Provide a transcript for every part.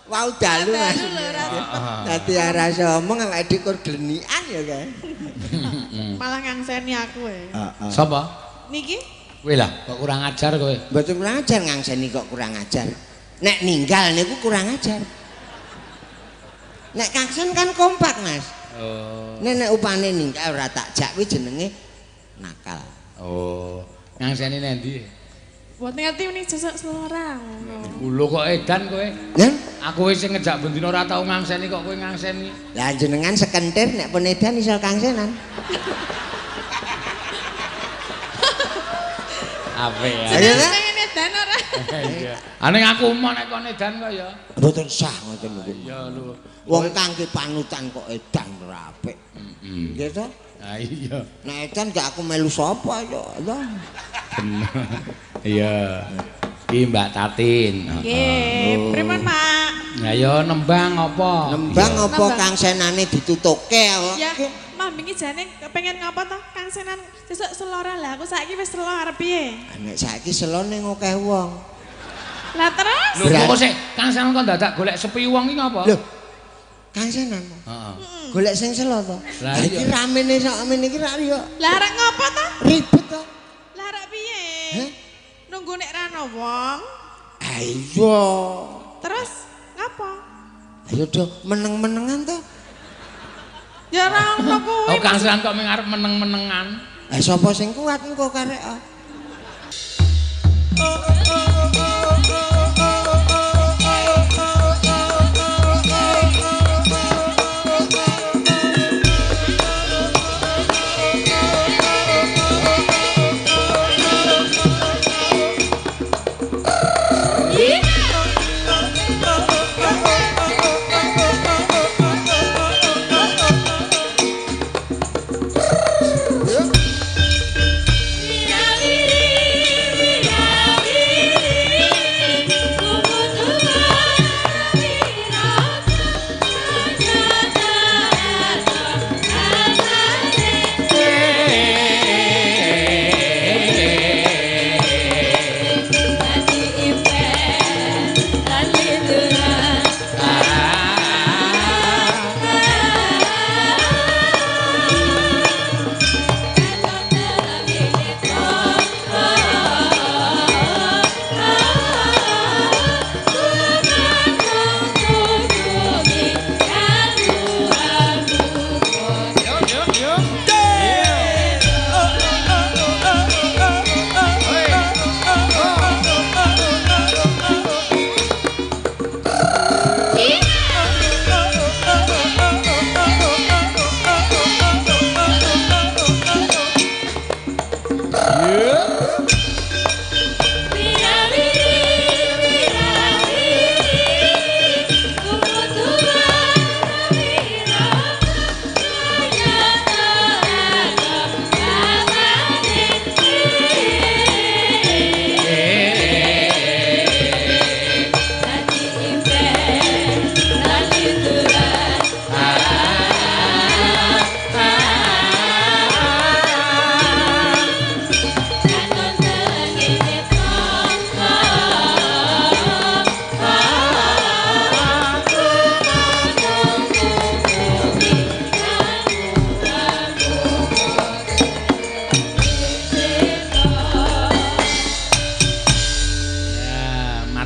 Wau dalu Mas. Dadi ora omong awake dhewe kur glenikan ya kae. Malah ngangseni aku Sapa? Niki? Kowe lah, kok kurang ajar kowe. Mboten kurang ajar ngangseni kok kurang ajar. Nek ninggal niku kurang ajar. Nek kaksen kan kompak Mas. Oh. Nek upane ninggal ora tak jak kuwi jenenge nakal. Oh. Ngangseni nendi? Buat ngerti ini sesek selora. Lho kok edan kowe? Nggih. Aku wis sing ngejak bendina ora tau ngangseni kok kowe ngangseni. Lah jenengan sekentir nek pun edan iso kangsenan. Ape ya? Ayo ta? Pengen edan ora? Iya. Aning aku mau nek kon edan kok ya. Mboten sah ngoten niku. Ya lho. Wong kangge panutan kok edan ora apik. Nggih to? Ah iya. Nek edan gak aku melu sapa ya. Bener. Iya. Iki Mbak Tatin. Nggih, pripun Mak? Ya ya nembang apa? Nembang apa kangsenane ditutukke Ya, Mah wingi jane pengen ngapa to? Kangsenan sesuk selora lah. Aku saiki wis selo arep piye? Nek saiki selone akeh wong. Lah terus? Lho kok sik kangsenan kok dadak golek sepi wong iki ngapa? Lho. Kangsenan. Heeh. Golek sing selo to. Lah iki ramene sakmene iki ra yo. Lah arek ngapa to? Ribet to. Lah arek piye? Heh? Nunggu nek ra ana wong. Ayo. Terus ngapa? Ayo do meneng-menengan to. Ya ora ono kuwi. Oh kangsenan kok mengarep meneng-menengan. Sapa sing kuat engko karek.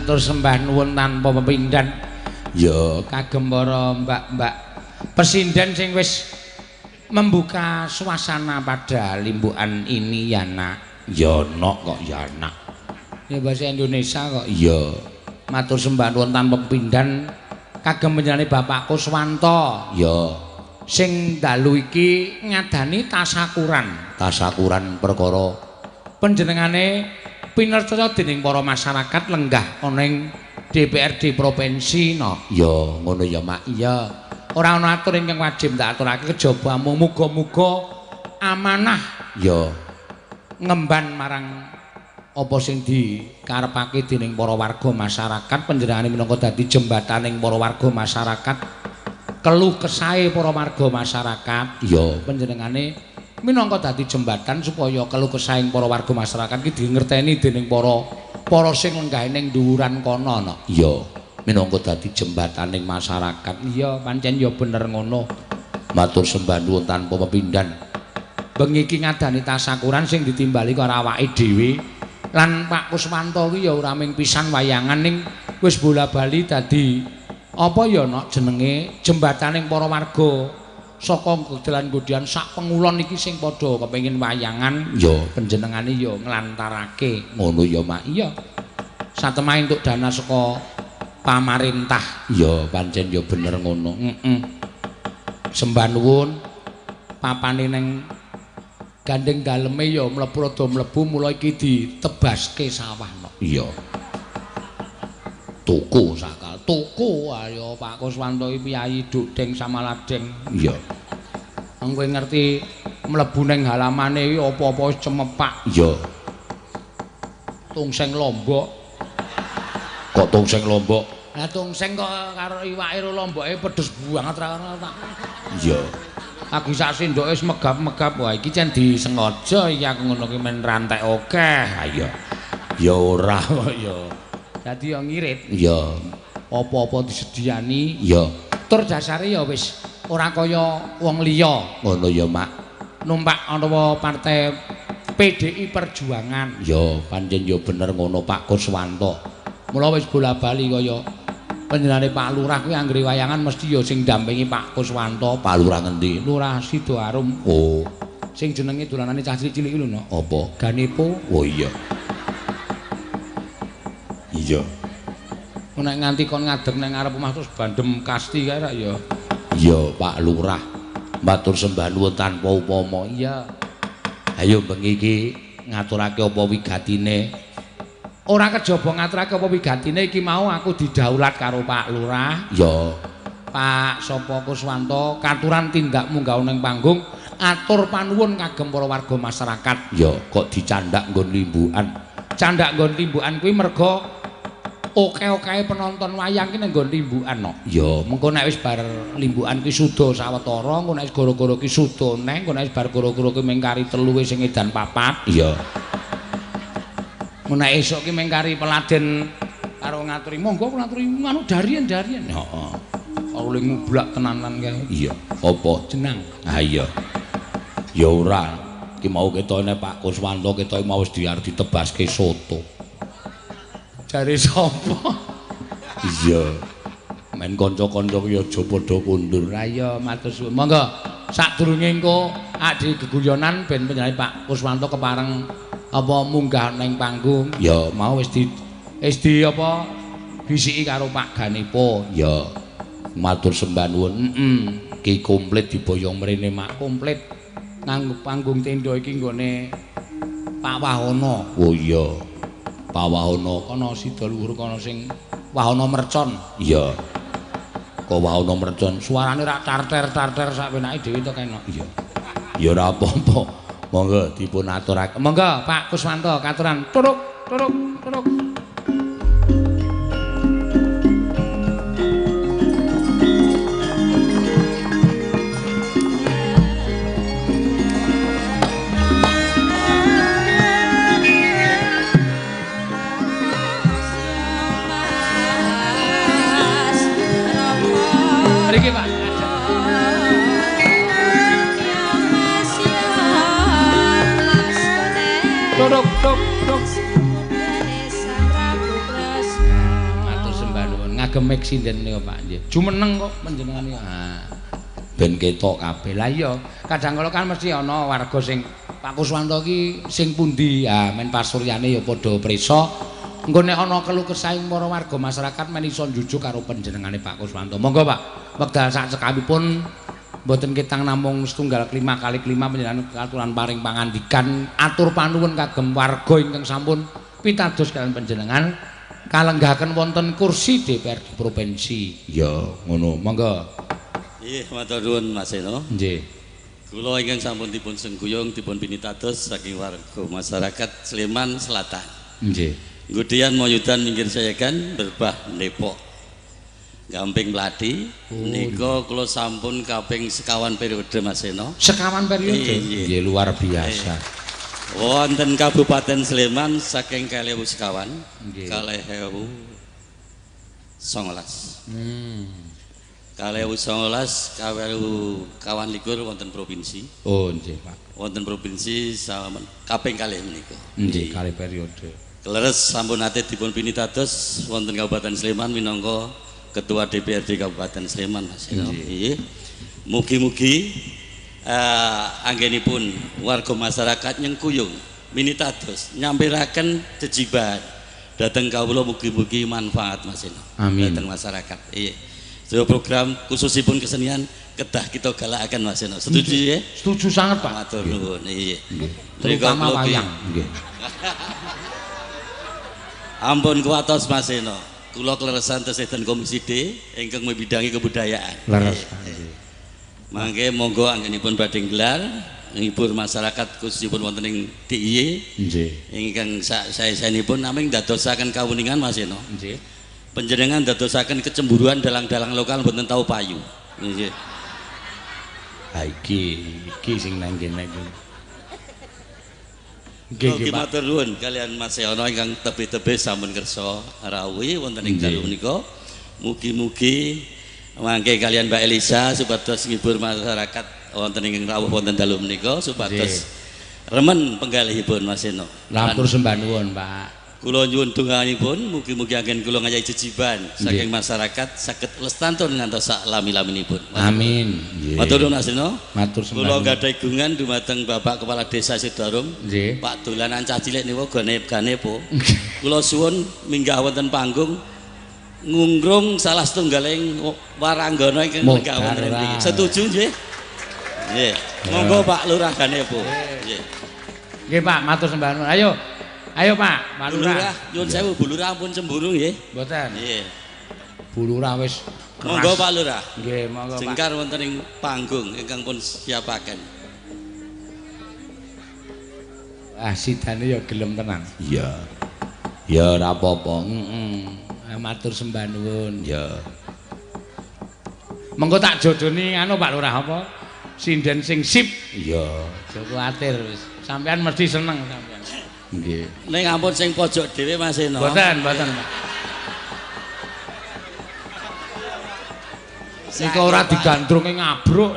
Matur sembah nuwun tanpa pepindhan. Ya kagem para mbak-mbak presiden sing wis membuka suasana pada limbukan ini ya nak. Ya nok kok ya nak. Ya bahasa Indonesia kok ya. Matur sembah nuwun tanpa pepindhan kagem panjenengane Bapak Kuswanto. Ya sing dalu iki ngadani tasakuran perkara panjenengane pinercaya dening para masyarakat lenggah ana ing DPRD provinsi no. Ya ngono ya Mak. Iya. Ora ana atur ingkang wajib tak aturake kejaba muga-muga amanah ya ngemban marang apa sing dikarepake dening para warga masyarakat panjenengane minangka dadi jembataning para warga masyarakat keluh kesahe para warga masyarakat ya panjenengane minangka dadi jembatan supaya keluh kesahing para warga masyarakat iki dingerteni dening para sing lenggah ning dhuwuran kono no. Iya. minangka dadi jembataning masyarakat. Iya, pancen ya bener ngono. Matur sembah nuwun tanpa pepindhan. Bengi iki ngadani tasakuran sing ditimbali karo awake dhewe. Lan Pak Kuswanto ki ya ora ming pisan wayangan ning wis bola-bali dadi apa ya nok jenenge jembataning para warga saka gedelan-gedelan sak pengulon iki sing padha kepengin wayangan ya panjenengane ya nglantarake ngono ya Mak. Iya. Satemahe entuk dana saka pamarentah. Ya pancen ya bener ngono. Sembah nuwun papane ning gandeng daleme ya mlebu rada mlebu mula iki ditebaske sawah nok. Iya. Tuku sakal tuku ayo Pak Kuswanto iki piyayi Dukdeng Samaladeng. Iya. Kowe ngerti mlebu ning halamane iki apa-apa wis cemepak. Iya. Tungseng Lombok. Kok tungseng Lombok? Lah tungseng kok karo iwake lomboke pedes banget ra tak. Iya. Aku sak sindoke wis megap-megap wah iki jan disengaja iki aku ngono ki men rantek akeh. Ha iya. Ya ora kok ya. Dadi ya ngirit. Ya. Apa-apa disediani. Ya. Tur dasare ya wis ora kaya wong liya. Ngono ya, Mak. Numpak ana partai PDI Perjuangan. Ya, pancen ya bener ngono Pak Kuswanto. Mula wis bola-bali kaya panjenengane Pak Lurah kuwi anggere wayangan mesti ya sing dampingi Pak Kuswanto. Pak Lurah ngendi? Lurah Sidoarum. Oh. Sing jenenge dolanane cah cilik-cilik lho, no. Apa? Ganepo. Oh iya. Iya. Nek nganti kon ngadeg nang ngarep omah terus bandem kasti kae ra ya. Iya, Pak Lurah. Matur sembah nuwun tanpa upama. Iya. Ayo bengi iki ngaturake apa wigatine. Ora kejaba ngaturake apa wigatine iki mau aku didaulat karo Pak Lurah. Ya. Pak Sapa Kuswanto katuran tindak munggah ning panggung atur panuwun kagem para warga masyarakat. Ya, kok dicandak nggon limbukan. Candak nggon limbukan kuwi merga oke-oke penonton wayang ki nang nggon limbukan no. Ya, mengko nek wis bar limbukan ki suda sawetara, engko nek wis gara-gara ki suda neh, engko nek wis bar gara-gara ki mengkari telu sing edan papat. Ya. Nek esuk ki mengkari peladen karo ngaturi monggo ngaturi anu darien-darien. Heeh. Oleh ngublak tenanan kae. Iya. Apa jenang? Ha iya. Ya ora. Ki mau ketone Pak Kuswanto ketoke mau wis diarep ditebaske soto. Jare sapa? Iya. Men kanca-kanca ki aja padha kundur. Ha iya matur suwun. Monggo sadurunge engko adi geguyonan ben panjenengan Pak Kuswanto kepareng apa munggah ning panggung. Ya mau wis di apa bisiki karo Pak Ganepo. Ya. Matur sembah nuwun. Ki komplit diboyong mrene Mak komplit. Nang panggung tenda iki nggone Pak Wahono. Oh iya. Pak Wahono kana sida luhur kana sing Wahono Mercon. Iya. Kok Wahono Mercon suarane rak tarter-tarter sak penake dhewe to kena. Iya. Ya ora apa-apa. Monggo dipun aturake. Monggo Pak Kuswanto katuran turuk turuk turuk. Mriki Pak. Dok dok dok. Matur sembah nuwun ngagem sinden niku Pak nggih. Jumeneng kok panjenengan iki. Ben ketok kabeh. Lah iya, kadang kala kan mesti ana warga sing Pak Kuswanto iki sing pundi? Ah men pasuryane ya padha prisa. Engko nek ana keluh kesah para warga masyarakat men iso njujuk karo panjenengane Pak Kuswanto. Monggo Pak, wekdal sak cekapipun mboten kitang namung setunggal klima kali klima panjenengan katuran paring pangandikan atur panuwun kagem warga ingkang sampun pitados kaliyan panjenengan kalenggahaken wonten kursi DPRD provinsi. Ya, ngono. Monggo. Nggih, matur nuwun Mas Eno. Nggih. Kula ingkang sampun dipun sengguyung dipun pinitados saking warga masyarakat Sleman Selatan. Nggih. Gudian moyudan minggir sayakan berbah Depok. Gamping Mladi nika kula sampun kaping sekawan periode Mas Eno. Sekawan periode. Nggih luar biasa. Wonten Kabupaten Sleman saking 2000 sekawan. 2000 Kalih 19 kawan likur wonten provinsi. Oh nggih Pak. Wonten provinsi kaping kalih menika. Nggih kalih periode. Leres sampun nate dipun pinitados wonten Kabupaten Sleman minangka Ketua DPRD Kabupaten Sleman Mas. Nggih. Mugi-mugi anggenipun warga masyarakat nyengkuyung minitados nyampiraken jejiban dhateng kawula mugi-mugi manfaat Mas. Amin. Dhateng masyarakat. Nggih. Sebuah program khususipun kesenian kedah kita galakaken Mas Eno. Setuju ya? Setuju sangat Pak. Matur nuwun. Nggih. Terutama wayang. Nggih. Ampun kuwatos Mas Eno. Kula kleresan tesih ten Komisi D ingkang membidangi kebudayaan. Leres. Mangke monggo anggenipun badhe gelar ngibur masyarakat khususipun wonten ing DIY. Nggih. Ingkang saestanipun namung dadosaken kawuningan Mas Eno. Nggih. Panjenengan dadosaken kecemburuan dalang-dalang lokal mboten tau payu. Nggih. Ha iki sing nang kene iki. Nggih matur nuwun kalian Mas Yono ingkang tebih-tebih sampun kersa rawuh wonten ing dalu menika. Mugi-mugi mangke kalian Mbak Elisa supados ngibur masyarakat wonten ing rawuh wonten dalu menika supados remen penggalihipun Mas Yono. Matur sembah nuwun Pak. Kula nyuwun donganipun mugi-mugi anggen kula ngayahi jejiban saking masyarakat saged lestantun ngantos sak lami-laminipun. Amin. Matur nuwun Asrino. Matur sembah. Kula gadhahi gungan dumateng Bapak Kepala Desa Sidarum. Nggih. Pak dolanan cah cilik niku ganepo. Kula suwun minggah wonten panggung ngungrung salah setunggaling waranggana ingkang minggah wonten mriki. Setuju nggih? Nggih. Monggo Pak Lurah ganepo. Nggih. Nggih Pak, matur sembah nuwun. Ayo Pak, Pak Lurah. Nyuwun sewu Bu Lurah ampun cemburu nggih. Mboten. Nggih. Bu Lurah wis Monggo Pak Lurah. Nggih, monggo Pak. Jengkar wonten ing panggung ingkang pun siapaken. Sidane ya gelem tenan. Iya. Ya ora apa-apa. Matur sembah nuwun. Ya. Mengko tak jodoni anu Pak Lurah apa? Sinden sing sip. Iya. Aja kuwatir wis. Sampean mesti seneng sampean. Nggih. Ning ampun sing pojok dhewe Mas Eno. Mboten, Pak. Nika ora digandrunge ngabruk.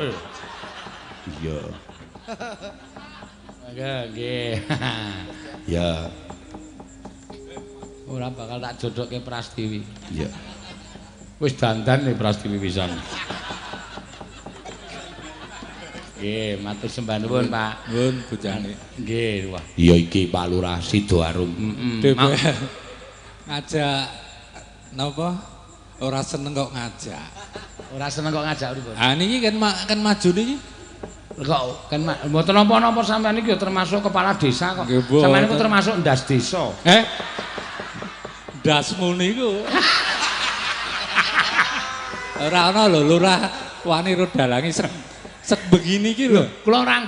Iya. Nggih. Ya. Ora bakal tak jodokke Prastiwi. Iya. Wis dandan nih Prastiwi pisan. Nggih, matur sembah nuwun, Pak. Nuwun bojane. Nggih, wah. Iya iki Pak Lurah Sidoarum. Ngajak napa? Ora seneng kok ngajak. Ora seneng kok ngajak pripun? Ah niki kan maju niki. Kok kan mboten napa-napa sampean iki termasuk kepala desa kok. Sampean niku termasuk ndas desa. Ndasmu niku. Ora ana lho lurah wani rodalangi sek begini iki lho. Kula ora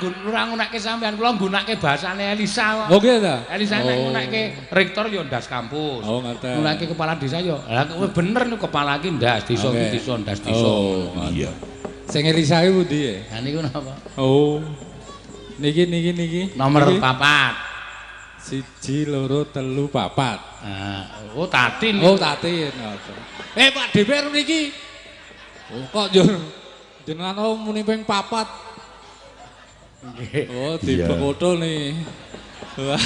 ngunekke sampean, kula nggunakake basane Elisa kok. Oh nggih ta? Elisa nek ngunekke rektor ya ndas kampus. Oh ngoten. Ngunekke kepala desa ya. Lah bener niku kepala iki ndas desa iki desa ndas desa. Oh iya. Sing Elisa iki pundi ya? Lah niku napa? Oh. Niki. Nomor 4. 1 2 3 4. Oh Tatin. Oh Tatin. Pak DPR niki. Oh kok jenengan muni ping 4. Nggih. Oh dibekoto nih. Wah.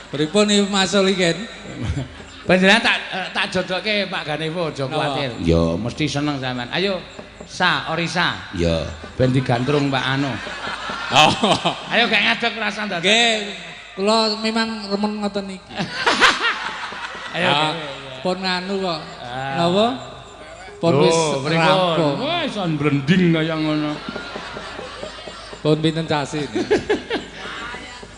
Pripun iki Mas Liken? Panjenengan tak jodokke Pak Ganevo aja kuwatir. Ya mesti seneng sampean. Ayo Orisa. Ya ben digantrung Pak Anu. Oh. Ayo gak ngadeg rasan dadi. Nggih. Kula memang remen ngoten niki. Ayo pun nganu kok. Napa? Pun wis rampung. Wis blending kaya ngono. Pun pinten sasi niki?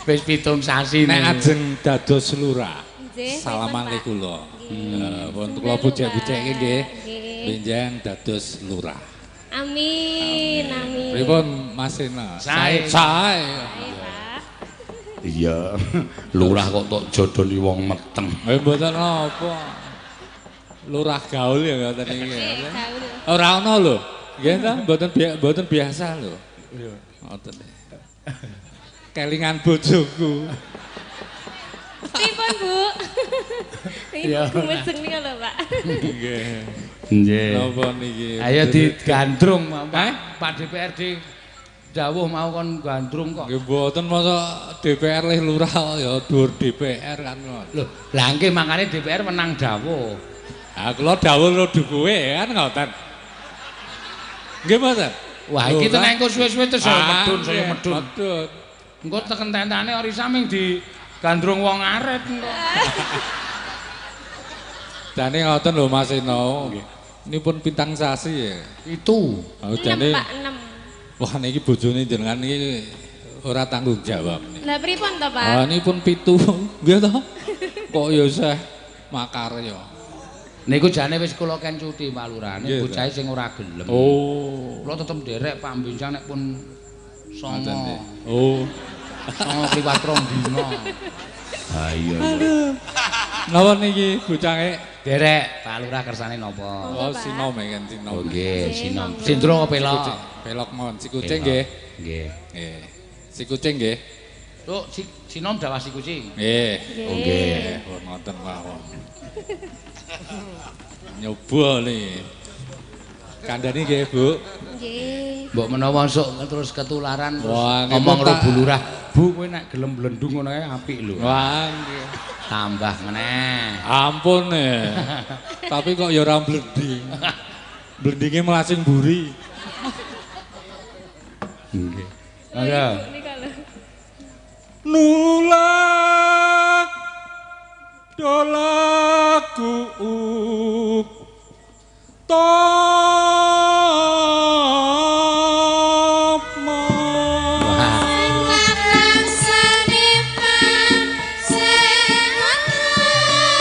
Wis 7 sasi nek ajeng dados lurah. Nggih. Salaman li kula. Pun kula bujek-bujekke nggih. Benjang dados lurah. Amin. Pripun Mas Ena? Sae. Iya, lurah kok tok jodoni wong meteng. Mboten apa. Lurah gaul ya ngoten iki. Ora ana lho. Nggih ta, mboten biasa lho. Iya, ngoten. Kelingan bojoku. Pripun, Bu? Ya. Gumejeng nika lho, Pak. Nggih. Nggih. Napa niki? Ayo digandrung Pak DPRD dawuh mau kon gandrung kok. Nggih mboten masa DPR leh lurah ya dur DPR kan. Lho, lah nggih makane DPR menang dawuh. Ah kula dawuh lho duwe kan ngoten. Nggih mboten. Wah iki tenan engko suwe-suwe terus medun saya medun. Medun. Engko teken tentane ori saming di gandrung wong arit engko. Jane ngoten lho Mas Eno. Ini pun pintang sasi ya. Itu. Oh jane. Pak 6. Wah niki bojone jenengan iki ora tanggung jawab nih. Lah pripun to, Pak? Ah ini pun 7. Nggih to. Kok ya seh makarya. Niku jane wis kula ken cuti Pak Lurah, niku bocahe sing ora gelem. Oh. Kula tetep nderek Pak Bincang nek pun songo. Oh. Songo kliwat rong dina. Ha iya. Napa niki bocange? Derek Pak Lurah kersane napa? Oh, sinom ya kan sinom. Oh nggih, sinom. Sindro apa pelok? Pelok mon, si kucing nggih. Nggih. Nggih. Si kucing nggih. Tuh, sinom dawa si kucing. Nggih. Oh nggih. Oh ngoten mawon. Nyoba nih. Kandhane nggih, Bu. Nggih. Mbok menawa sok terus ketularan terus Wah, ngomong karo tak- Bu Lurah, "Bu, kowe nek gelem blendung ngono kae apik lho." Wah, nggih. Tambah meneh. Ampun ya. Tapi kok ya ora blending. Blendinge melasing buri. Nggih. Ayo. Nika lho. Nula dolaku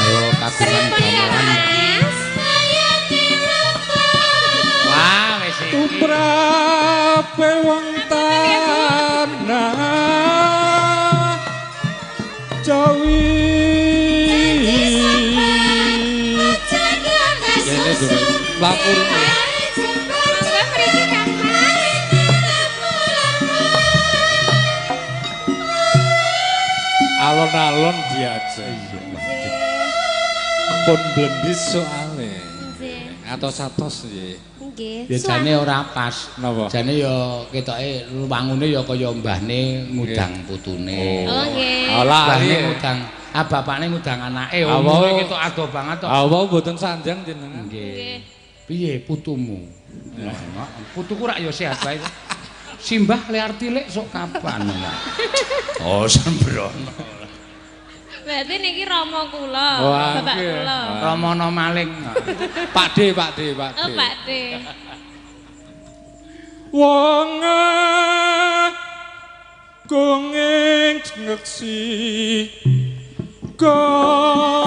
Ayo kagungan gamelan. Wah, wis iki. Tuprape wong tanah Jawi. Kene dulu lapor. Alon-alon diajak. Pun blendis soalnya. Atos-atos nggih. Nggih. Ya jane ora pas. Napa? Jane ya ketoke wangune ya kaya mbahne ngudang putune. Oh nggih. Alah, Mbahne iya. ngudang, bapakne ngudang anake. Apa? Umure ketok ado banget to. Apa mboten sanjang jenengan? Nggih. Piye putumu? Putuku rak ya sehat wae. Simbah le artilik sok kapan? Oh, sembrono. Berarti niki rama kula, Wah, bapak nggih. kula. Ramono maling. Pak D, Pak D, Pak D. Oh, Pak D. Wong gongeng ngeksi kandha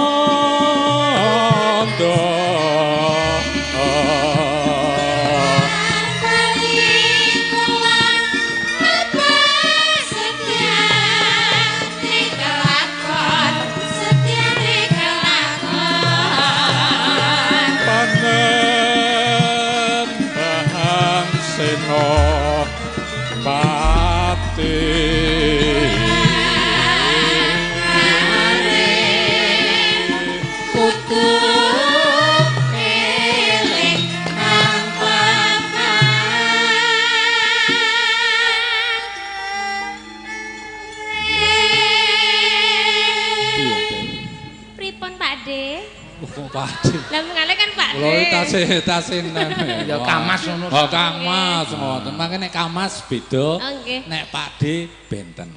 panen bahang seno pati Pripun Pak D? Oh, pati. Lah mengale kan Pak D. Lho tasih Ya kamas ngono. Oh, kamas ngoten. Mangke nek kamas beda. Oh nggih. Nek Pak D benten.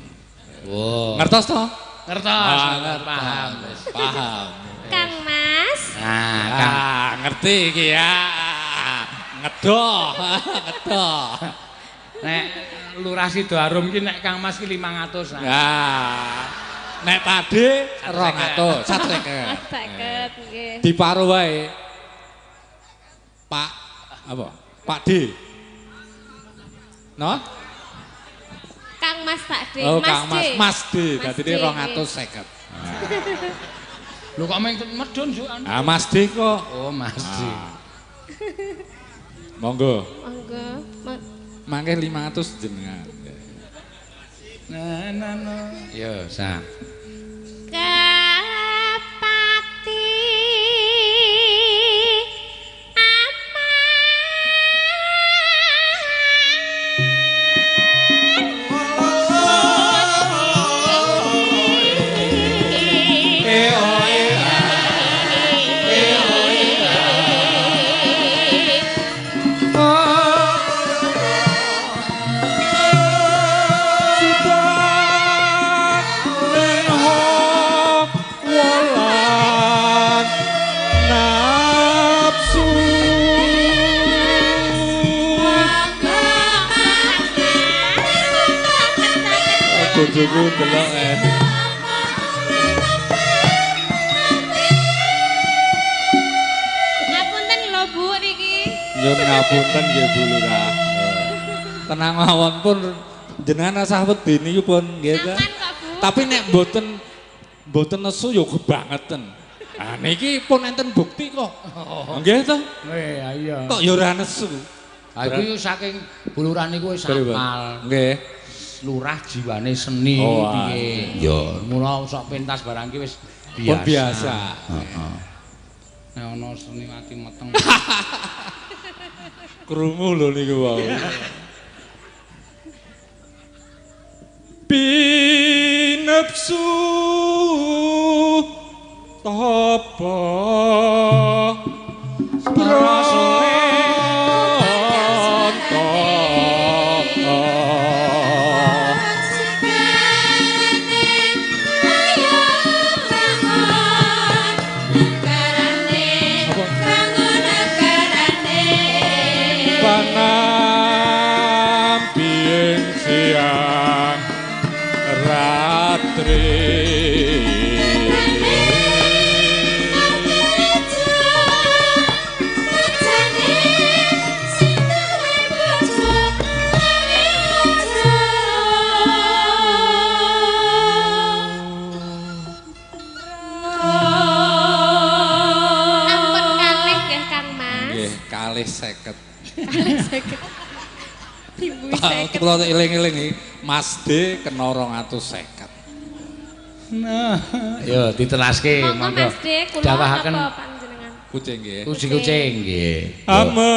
Oh. Ngertos to? Ngertos. Ngertos. Paham. Paham. Kang Mas. Nah, Kang. Ngerti iki ya. Ngedoh, ngedoh. Nek Lurah Sidoarum ki nek Kang Mas ki 500. Ya. Nek Pak D 200, 150. Saged nggih. Diparo wae. Pak apa? Pak D. No? Kang Mas Pak D. Oh, Kang D. Mas D. Mas Dadi D, 250. Lho kok meng medun sukan. Ah, Mas D kok. Oh, Mas. Monggo. Monggo. Mangke 500 jenengan. Nah. Yo, sa. Kang bojoku delok Ngapunten lho Bu niki. Nyun ngapunten nggih Bu Lurah. Tenang mawon pun jenengan asah wedi niku pun nggih ta. Aman kok Bu. Tapi nek mboten nesu ya kebangetan. Ah niki pun enten bukti kok. Nggih to? Iya. Kok ya ora nesu. Ha iku yo saking buluran niku wis apal. Nggih. Lurah jiwane seni piye. Ya, mula sok pentas barang ki wis biasa. Pun biasa. Heeh. Nek ana seni ati meteng. Krungu lho niku wae. Binepsu tapa prasane panampiing siang ratri Ampun kalih nggih Kang Mas. nggih kalih 50. Kalih 50. Ribu 50. Kula eling-eling iki Mas D kena 250. Nah, yo ditelaske Monggo monggo. Mas D kula Dawahaken napa panjenengan? Kucing nggih. kucing-kucing nggih. Ame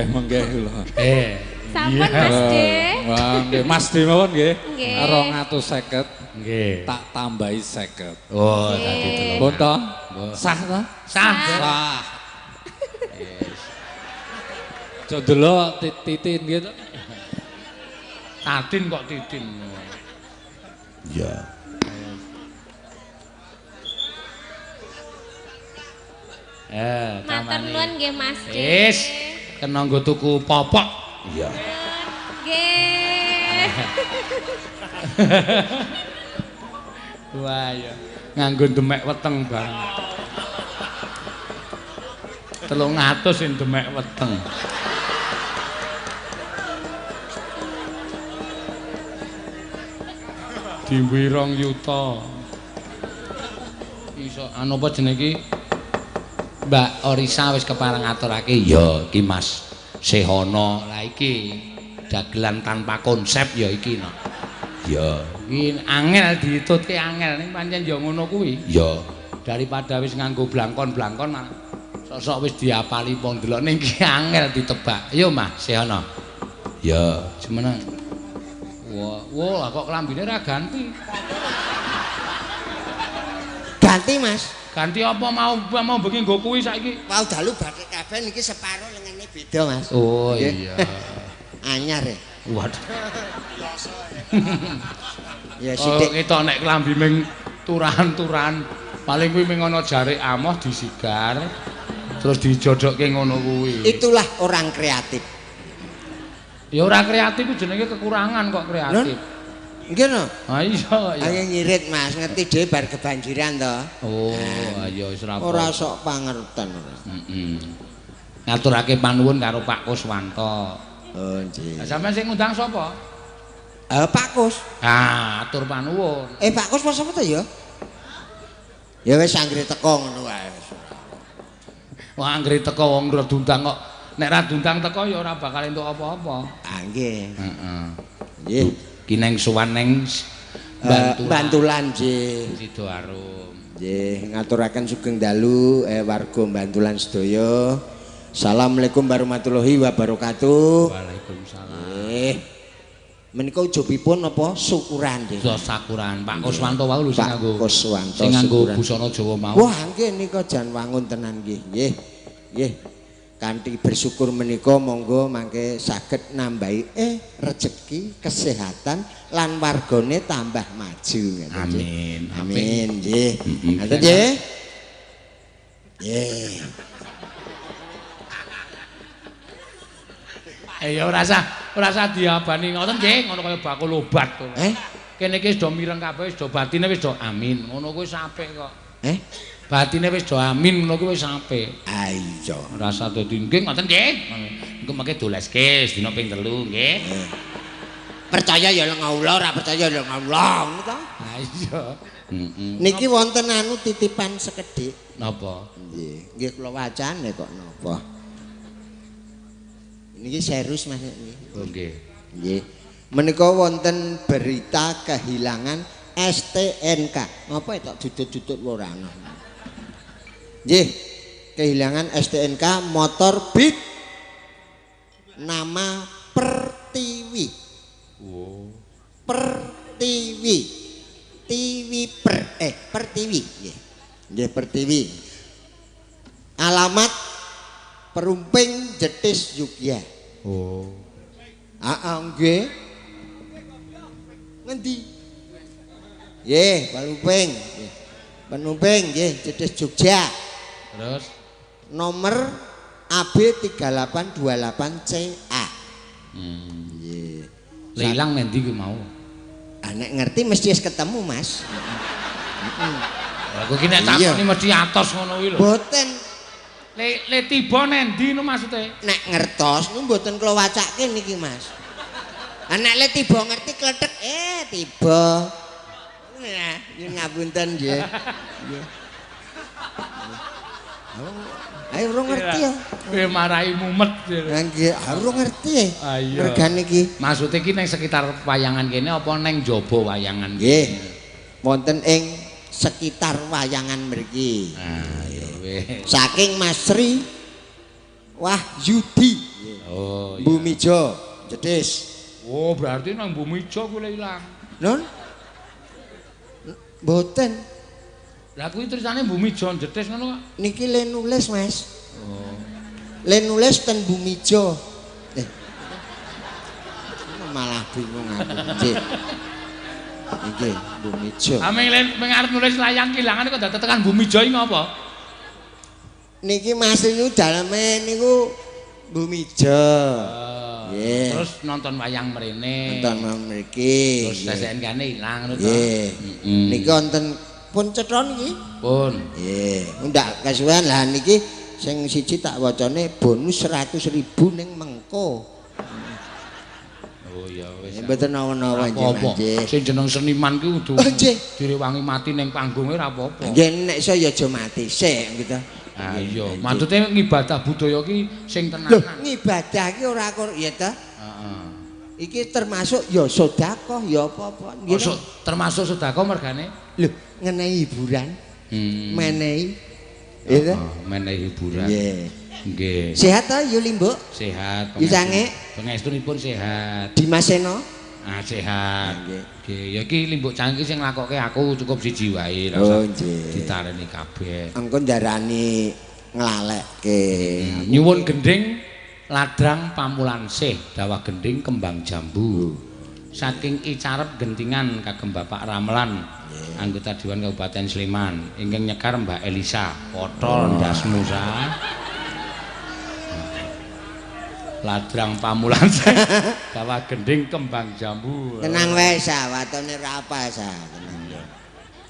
menggeh lho. Sampun Mas D. Wah, nggih Mas D mawon nggih. Nggih. 250. Nggih. Tak tambahi 50. Oh, tadi telung. Pun to? Sah to? Sah. Sah. Jodelo titin gitu. Tatin kok titin. Ya. Matur nuwun nggih Mas D. Wis, kena nggo tuku popok. Iya. Nggih. Wah ya. Nganggo demek weteng bareng. 300 sing demek weteng. Diwi 2 yuta. Iso anu apa jenenge iki? Mbak Orisa wis kepareng ngaturake ya iki Mas Sehono. Lah iki dagelan tanpa konsep ya iki no. Ya, iki angel ditutke angel ning pancen ya ngono kuwi. Ya, daripada wis nganggo blangkon-blangkon sok-sok wis diapali pon delok ning iki angel ditebak. Ayo Mas Sehono. Ya, semeneng. Wah, kok klambine ra ganti. Ganti Mas. Ganti apa mau bengi nggo kuwi saiki? Mau dalu bathik kabeh niki separo lengene beda Mas. Oh iya. Anyar ya. Waduh. Ya sithik. Ketok nek klambi ming turan-turan paling kuwi ming ana jarik amoh disigar terus dijodokke ngono kuwi. Itulah orang kreatif. Ya ora kreatif ku jenenge kekurangan kok kreatif. Nggih no? Ha iya ya. Ayo nyirit Mas, ngerti dhewe bar kebanjiran to. Oh, ayo wis ora apa. Ora sok pangerten. Heeh. Ngaturake panuwun karo Pak Kuswanto. Oh, nggih. Lah sampean sing ngundang sapa? Pak Kus. Ah, atur panuwun. Pak Kus pas apa to ya? Ya wis anggere teko ngono wae. Wah, anggere teko wong ora diundang kok. Nek ra diundang teko ya ora bakal entuk apa-apa. Ah nggih. Heeh. Nggih. Ki neng suwan neng Bantulan nggih. Sidoarum. Nggih, ngaturaken sugeng dalu warga Bantulan sedaya. Assalamualaikum warahmatullahi wabarakatuh. Waalaikumsalam. Nggih. Menika ujubipun apa syukuran nggih. Sakuran Pak Kuswanto wae lho sing nganggo. Pak Kuswanto Sing nganggo busana Jawa mau. Wah, nggih nika jan wangun tenan nggih. Nggih. Nggih. Kanthi bersyukur menika monggo mangke saged nambahi rejeki, kesehatan lan wargane tambah maju ngoten. Amin. Amin nggih. Ngoten nggih. Nggih. Ya ora usah diabani ngoten nggih, ngono kaya bakul obat to. Kene iki wis do mireng kabeh, wis do batine wis do amin. Ngono kuwi wis apik kok. Batine wis do amin ngono kuwi wis apik. Ah iya. Rasa dadi nggih ngoten nggih. Engko mengke doleske dina ping 3 nggih. Percaya ya Allah, ora percaya ya Allah ngono to. Ha iya. Niki wonten anu titipan sekedhik. Napa? Nggih, nggih kula wacane kok napa. Niki serius Mas niki. Oh nggih. Nggih. Menika wonten berita kehilangan STNK. Ngapa tok dudut-dudut ora ana. Nggih. Kehilangan STNK motor Beat nama Pertiwi. Oh. Pertiwi. Pertiwi nggih. Nggih Pertiwi. Alamat Perumping Jetis Yogya. Oh. Nggih. Ngendi? Nggih, Perumping. Penumping nggih Jetis Jogja. Terus nomor AB3828CA. Nggih. Lah ilang nendi ku mau? Nek ngerti mesti wis ketemu, Mas. Lah kok iki nek takoni mesti atos ngono kuwi lho. Boten. Le tiba nendi no maksude? Nek ngertos niku mboten kula wacake niki, Mas. Nek le tiba ngerti kletek tiba. Nah, ngapunten nggih. Nggih. Ayo urung ngerti ya. Kowe marahi mumet. Nggih, urung ngerti. Ayo. Regane iki. Maksude iki ning sekitar wayangan kene apa ning jaba wayangan? Nggih. Wonten ing sekitar wayangan mriki. Iya wis. Saking Mas Sri Wahyudi. Oh, iya. Bumijo, Jetis. Oh, berarti nang Bumijo kuwi ilang. Nun? Mboten. Lah kuwi tulisane Bumijo Jetis ngono kok. Niki le nulis, Mas. Oh. Le nulis ten Bumijo. Malah bingung aku. Nggih. Nggih, Bumijo. Ameng arep nulis layang kilangan kok dadak tekan Bumijo iki ngopo? Niki Mas niku daleme niku Bumijo. Nggih. Terus nonton wayang mrene. Nonton mriki. Terus SNK-ne ilang ngono to. Nggih. Niki wonten pun cetha niki? Pun. Nggih. Ndak kesuwen lah niki sing siji tak wacane bonus 100.000 ning mengko. Oh ya wis. Mboten nawa-nawa nggih. Sing jeneng seniman ki kudu direwangi mati ning panggunge ora apa-apa. Nggih nek iso ya aja mati sik gitu. Ah iya, maksude ngibadah budaya ki sing tenanan. Lho, ngibadah ki ora ya ta? Heeh. Iki termasuk ya sedekah ya apa-apa. Nggih. Termasuk sedekah mergane. Lho, ngenehi hiburan. Menehi. Iya. Menehi hiburan. Nggih. Nggih. Sehat ta Yuli, Mbok? Sehat. Yusange? Pengestunipun sehat. Dimas Seno? Ah sehat. Nggih. Nggih, ya iki limbuk cangki sing nglakoke aku cukup siji wae. Oh nggih. Ditareni kabeh. Engko ndarani nglalekke. Nyuwun gending ladrang pamulansih dawah gending kembang jambu. Saking Icarep Gentingan kagem Bapak Ramelan anggota Dewan Kabupaten Sleman ingkang nyekar Mbak Elisa Potol ndasmu sa. Ladrang pamulansih dawah gending kembang jambu. Tenang wae sa, watone ra apa sa.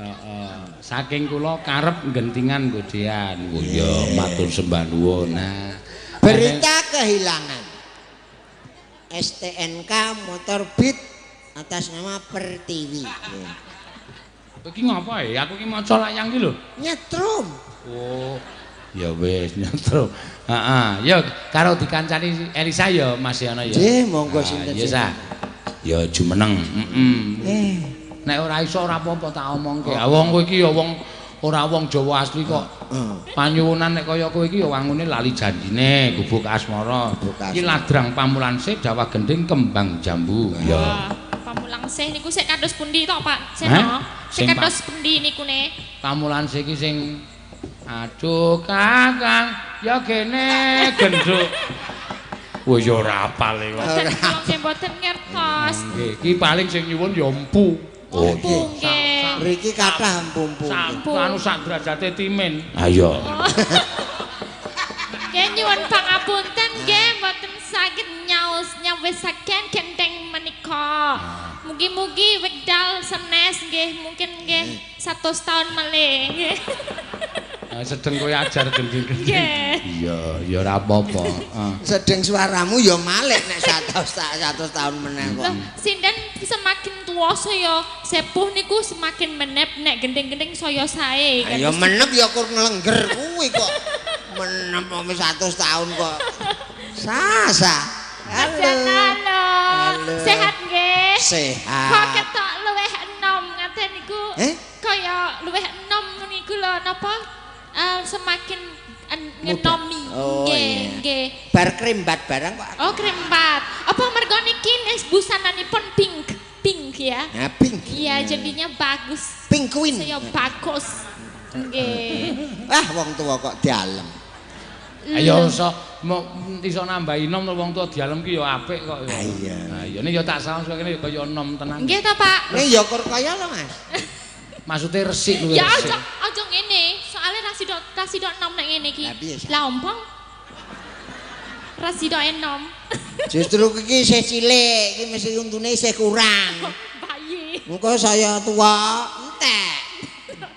Heeh. Saking kula karep gentingan godean. Oh ya matur sembah nuwun. Nah, berita kehilangan STNK motor Beat atas nama Pertiwi. Iki ngapa ya? Aku ki maca layang ki lho. Nyetrum. Oh. Ya wis nyetrum. Heeh, ya karo dikancani Elisa ya Mas Yono ya. Nggih, monggo sinten. Ya sa. Ya jumeneng. Nek ora iso ora apa-apa tak omongke. Wong kowe iki ya wong ora wong Jawa asli kok. Panyuwunan nek kaya kowe iki ya wangune lali janjine gubuk asmara. Iki ladrang pamulansih dawah gending kembang jambu. Ya. Pamulansih niku sik kados pundi to Pak Seno? Sik kados pundi niku ne? Pamulansih iki sing aduh Kakang ya kene genduk. Wah ya ora apal e kok. Sing mboten ngertos. Nggih, iki paling sing nyuwun ya empu. Oh nggih. Mriki kathah empu-empu. Anu sak derajate timin. Ayo. Nggih nyuwun pangapunten nggih mboten saged nyawisaken genteng menika. Mugi-mugi wekdal senes nggih mungkin nggih 100 tahun malih nggih. Sedeng kowe ajar gending-gending. Nggih. Ya ora apa-apa. Sedeng suaramu ya malik nek 100 tahun meneh kok. Sinden semakin tua saya sepuh niku semakin menep nek gending-gending saya sae. Ya menep ya kur nglengger kuwi kok. Menep wis 100 tahun kok. Sasa. Halo. Sehat nggih? Sehat. Kok ketok luwih enom ngaten niku. Kaya luwih enom niku lho napa? Semakin ngenomi. Nggih. Bar krembat barang kok. Oh, krembat. Apa mergo niki busananipun pink ya? Ya pink. Iya, jadinya bagus. Pink Queen. Saya bagus. Nggih. Wong tua kok dialem. Ayo iso nambahi nom wong tua dialem ki ya apik kok. Iya. Nah, ya nek ya tak saos kene kaya nom tenan. Nggih ta, Pak? Nek ya kur kaya to, Mas. Maksudnya resik luwih ya resik. Ya aja ngene, soalnya rasido enom nek ngene iki. Lah ompong. Rasido enom. Justru iki isih cilik, iki mesti untune isih kurang. Bayi. Engko saya tua entek.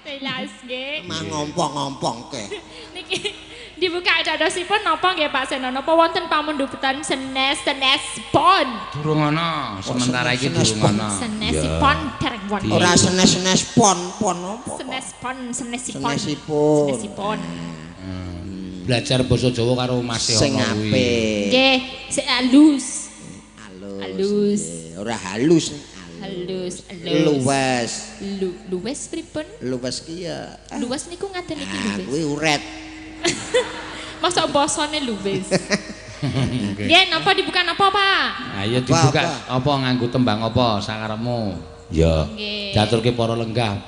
Telas nggih. Mang ngompong-ngompong ke. Niki dibuka dadosipun napa nggih Pak Seno? Napa wonten pamundutan senes pon? Durung ana, sementara iki durung ana. Senesipun dereng wonten. Ora senes pon apa? Senesipun. Belajar basa Jawa karo Mas Sing apik. Nggih, sik halus. Halus. Ora halus. Halus. Luwes. Luwes pripun? Luwes ki ya. Luwes niku ngaten iki luwes. Kuwi uret. Masa basane luwes. Nggih, napa dibuka napa, Pak? Ayo dibuka apa nganggo tembang apa sakarepmu? Ya. Diaturke para lenggah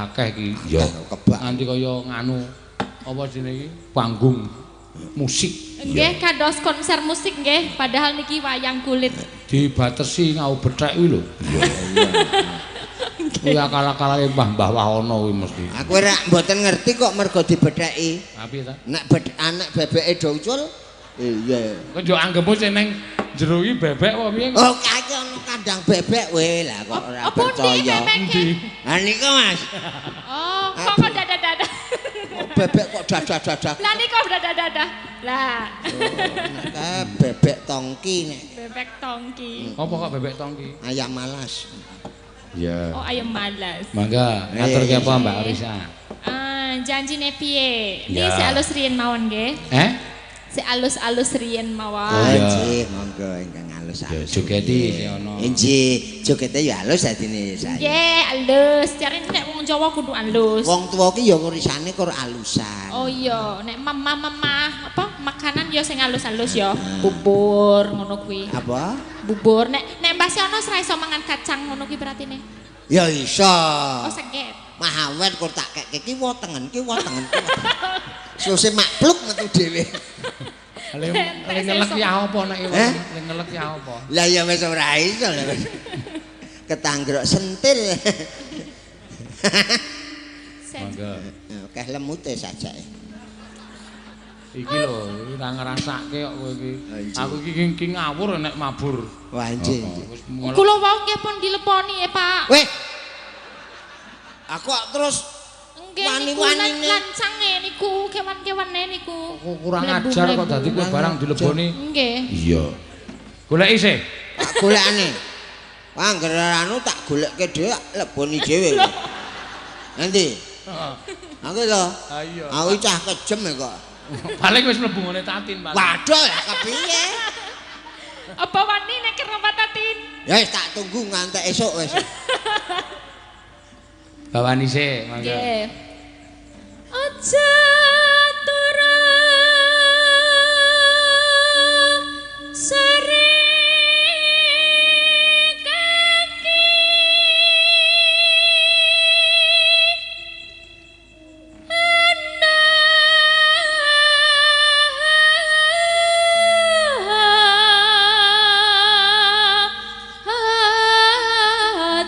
akeh iki. Ya, nganti kaya nganu apa jenenge iki? Panggung musik. Nggih, kados konser musik nggih, padahal niki wayang kulit. Dibatesi ngau bethek kuwi lho. Iya. Kuwi akal-akale mbah-mbah Wahono kuwi mesti. Aku ora mboten ngerti kok mergo dibetheki. Piye ta? Nek anak bebeke do ucul, iya. Kok yo anggepmu sing ning jero iki bebek apa piye? Oh, kaki ono kandang bebek we lah kok ora percaya. Ha niku Mas. Oh, kok dadah-dadah. Bebek kok dadah-dadah. Lah niku dadah-dadah. Lah. Bebek tongki nek. Bebek tongki. Apa kok bebek tongki? Ayam malas. Iya. Oh, ayam malas. Mangga, ngaturke apa Mbak Risa? Janjine piye? Iki Ya. sik alus riyen mawon nggih. Sik alus-alus riyen mawon. Nggih, monggo ingkang alus. Ya jogeti sing ono. Nggih, jogete ya alus dadine saya. Nggih, alus. Jarene nek wong Jawa kudu alus. Wong tuwa ki ya risane kok alusan. Oh iya, nek mama apa makanan ya sing alus-alus ya. Bubur ngono kuwi. Apa? Bubur nek Mbah Siono ora iso mangan kacang ngono kuwi beratine. Ya iso. Oh saged. Mahawet kok tak kek ki wotengen ki wotengen. Suse makpluk metu dhewe. Ling ngelek ya apa nek ling ngelek ya apa? Lah ya wis ora iso lho. Ketanggrok sentil. Mangga. Akeh lemute saja. Iki lho, ora ngrasake kok kowe iki. Aku iki ngawur nek mabur. Wah nggih. Kula wau nggih pun dileponi ya, Pak. Weh. Aku terus wani-wanine lancange niku kewan-kewane niku. Kurang ajar kok dadi kowe barang dileboni. Nggih. Iya. Goleki sih. Golekane. Wah, anu tak golekke dhewe leboni dhewe. Nanti. Heeh. Aku lho. Ha iya. Aku cah kejem kok. Paling wis mlebu ngene tatin, Pak. Waduh, ya kepiye? Apa wani nek karo tatin? Ya wis tak tunggu ngantek esuk wis. Bawani sih, mangga. Nggih. Aja turu seri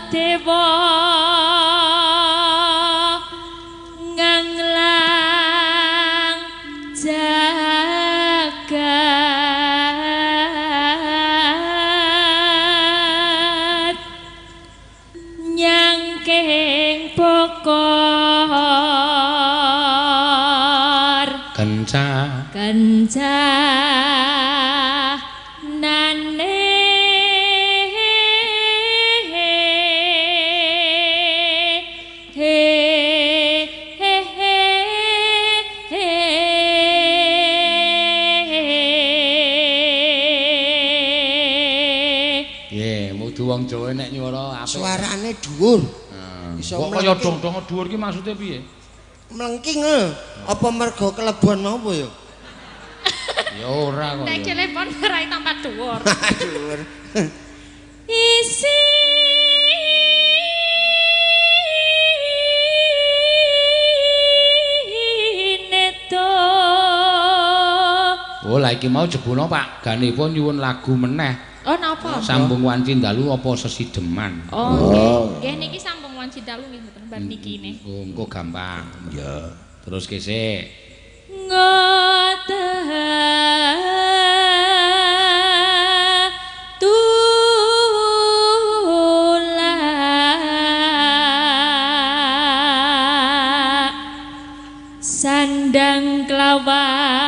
kaki dewa nganglang jagat nyangking pokor kenca nane Wong Jawa nek nyuara apik. Suarane dhuwur. Iso kaya dong-dong dhuwur ki maksude piye? Mlengking lho. Apa mergo kelebon apa ya? Ya ora kok. Nek telepon ora tambah dhuwur. Dhuwur. Isi neto. Oh, lah iki mau jebula Pak Ganipun nyuwun lagu meneh. Oh, napa? Sambung wanci dalu apa sesideman? Oh, nggih. Nggih niki sambung wanci dalu nggih mboten bar niki ne. Oh, engko gampang. Ya. Terus kesik. Sandang kelawan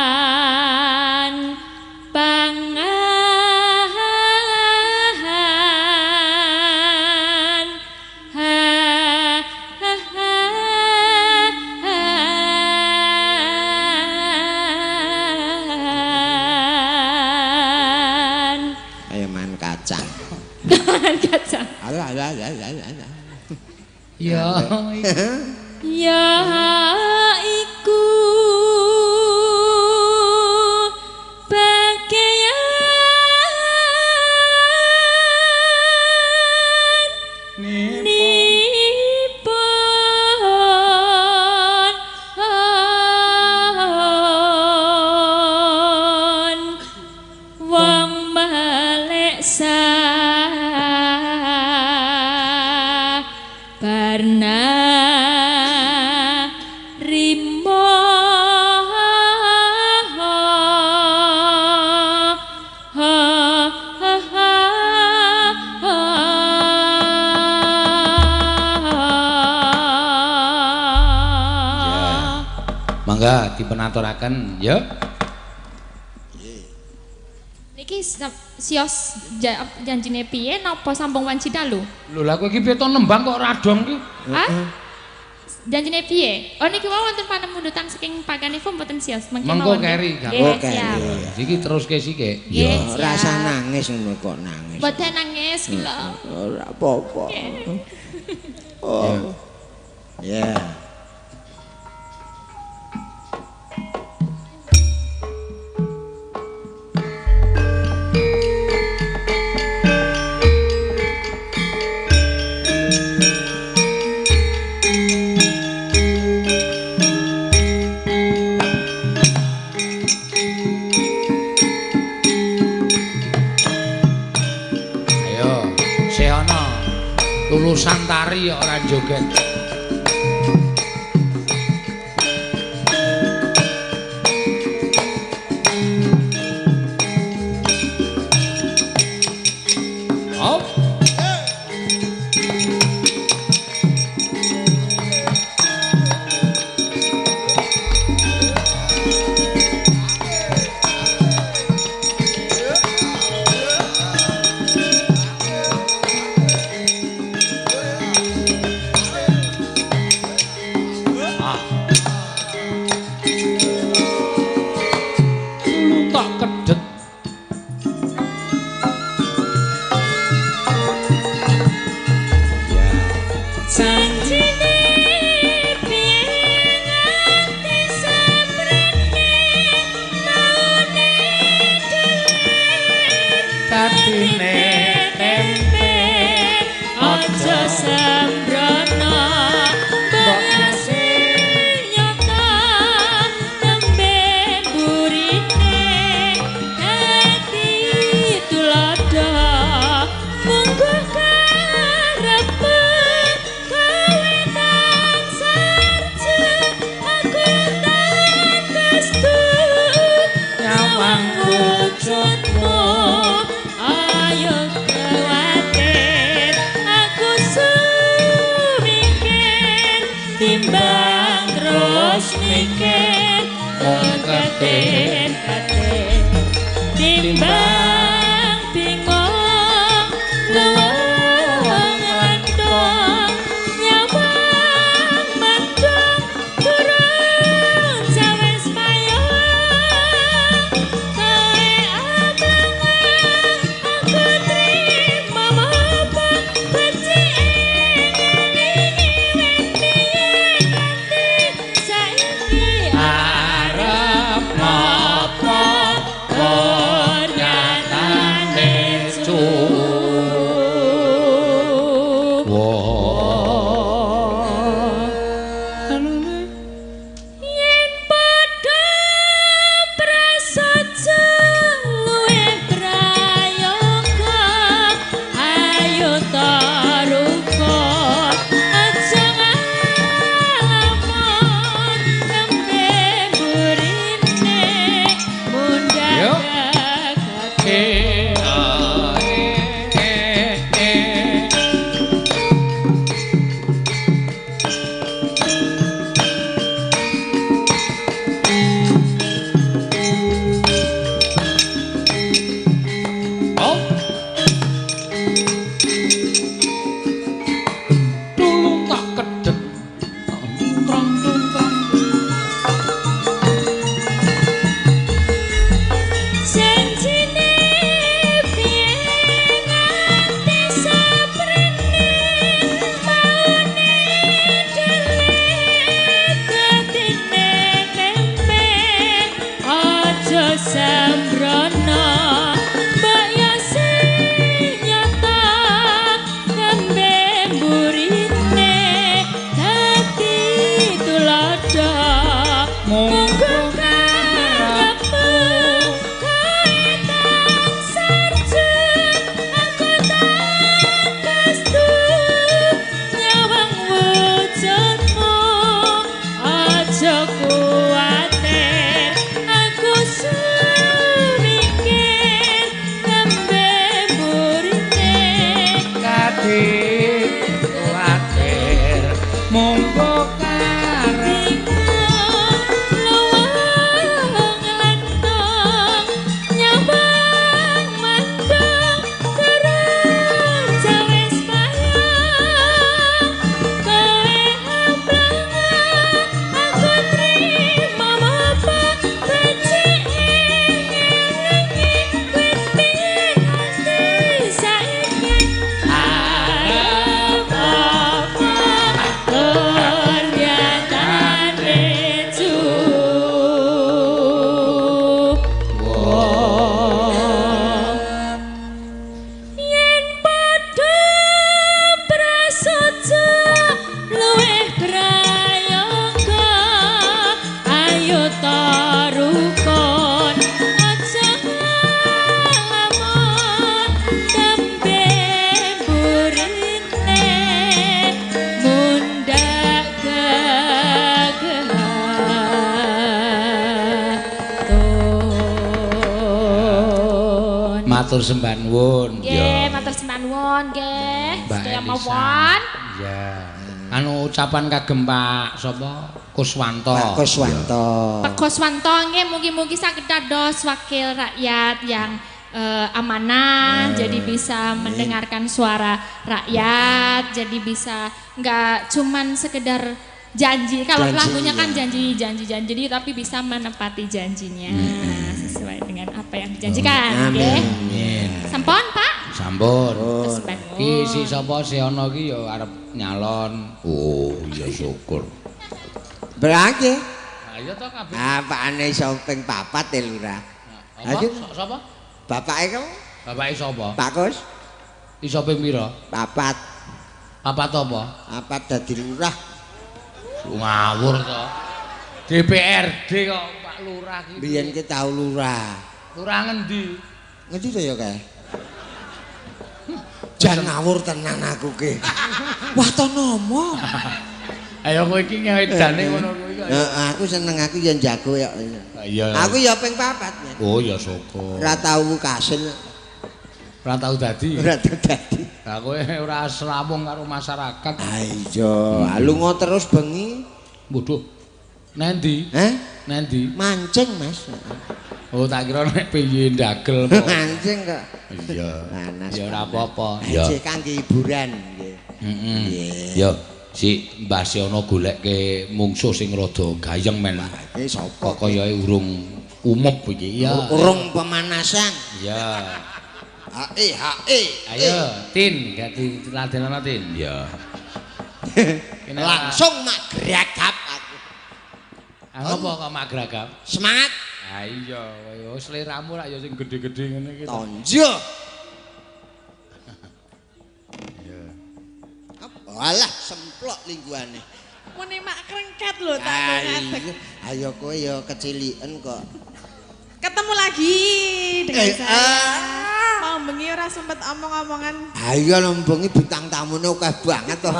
kacang. Alah. Ya. Ya iku bagaian nipon wong maleksa karena rimo Mangga dipunaturaken ya. Niki sios janjine piye napa sampun wanci dalu? Lho lha kowe iki piye to nembang kok radong iki? Hah? Janjine piye? Oh niki wonten panemundutan saking pakanipun mboten sios. Mengko keri gak keri. Iki teruske sik. Ya rasa nangis ngono kok nangis. Mboten nangis kula. Ora apa-apa. Oh. Ya. Lulusan tari ora joget. Hop. Arep napa ternyata matur sembah nuwun. Nggih, matur sembah nuwun nggih. Sedaya mawon. Iya. Anu ucapan kagem Pak sapa? Kuswanto. Pak Kuswanto. Pak Kuswanto nggih mugi-mugi saged dados wakil rakyat yang amanah, jadi bisa mendengarkan suara rakyat, jadi bisa nggak cuman sekedar janji. Kalau lagunya kan janji, tapi bisa menepati janjinya sesuai dengan apa yang dijanjikan. Nggih. Sampun, Pak? Sampun. Terus Ki si sapa si ana ki ya arep nyalon. Oh, ya syukur. Berarti? Ayo to kabeh. Apane iso ping 4 e Lurah. Ayo sapa? Bapake kamu? Bapake sapa? Pak Kus. Iso ping pira? 4. Papat apa? 4 dadi lurah. Ngawur to. DPRD kok Pak Lurah iki. Biyen ki tau lurah. Lurah ngendi? Ngendi to ya kae? Jan ngawur tenan aku ki. Wah to nomo. Ayo kowe iki ngedane ngono kuwi. Aku seneng aku ya jago ya. Iya. Aku ya ping 4 ya. Oh ya syukur. Ora tau kasil. Ora tau dadi. Ora tau dadi. Lah kowe ora srawung karo masyarakat. Ha iya, lunga terus bengi. Waduh. Nendi? Nendi? Mancing, Mas. Oh, tak kira nek piye ndagel. Mancing kok. Iya. Panas. Ya ora apa-apa. Ya kangge hiburan nggih. Heeh. Ya, si Mbah Siono golekke mungsuh sing rada gayeng men. Iki sapa? Kayae urung umum iki. Iya. Urung pemanasan. Iya. Hae. Ayo, Tin, ganti ladenana Tin. Iya. Langsung mak gragap aku. Apa kok mak gragap? Semangat. Ha iya, kowe seliramu lak ya sing gedhe-gedhe ngene iki. Tonjo. Iya. Alah semplok lingguane. Mune mak krengket lho tak ngadeg. Ayo kowe ya keciliken kok. Ketemu lagi dengan saya. Mau bengi ora sempet omong-omongan. Ayo lembungi bintang tamune akeh banget to.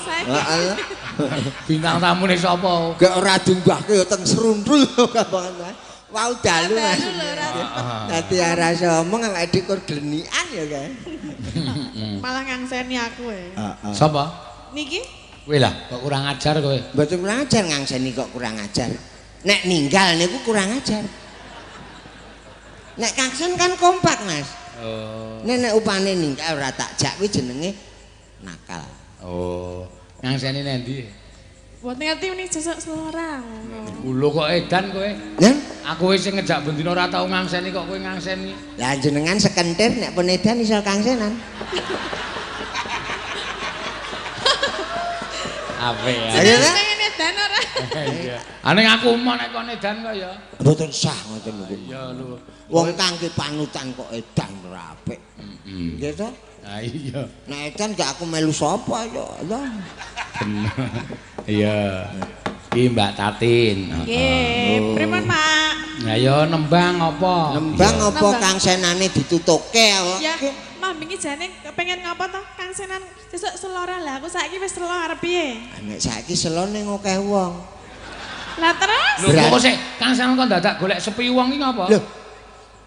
Saya. Bintang tamune sapa? Gak ora diunggahke ya teng serundul akeh banget. Wau dalu Mas. Dadi ora iso omong awake dhewe kur glenikan ya kae. Malah ngangseni aku Sapa? Niki? Kowe lah, kok kurang ajar kowe. Mboten kurang ajar ngangseni kok kurang ajar. Nek ninggal niku kurang ajar. Nek kaksen kan kompak, Mas. Oh. Nek upane ninggal ora tak jak kuwi jenenge nakal. Oh. Ngangseni nendi? Mboten ngerti ini sesuk selora. Lho kok edan kowe? Ya? Aku wis sing ngejak bendina ora tau ngangseni kok kowe ngangseni. Lah jenengan sekentir nek pun edan iso kangsenan. Ape ya? Jenengan pengen edan ora? Iya. Ane aku mau nek kon edan kok ya. Mboten sah ngoten niku. Iya lho. Wong kangge panutan kok edan ora apik. Nggih to? Ha iya. Nek edan gak aku melu sapa ya. Bener. Iya. Iki Mbak Tatin. Nggih, pripun, Mak? Lah ya nembang apa? Nembang apa kangsenane ditutukke Ya, Mah wingi jane pengen ngapa to? Kangsenan sesuk selora lah. Aku saiki wis selo arep piye? Nek saiki selo ning akeh wong. Lah terus? Lho kok sik kangsenan kok dadak golek sepi wong iki ngapa? Lho.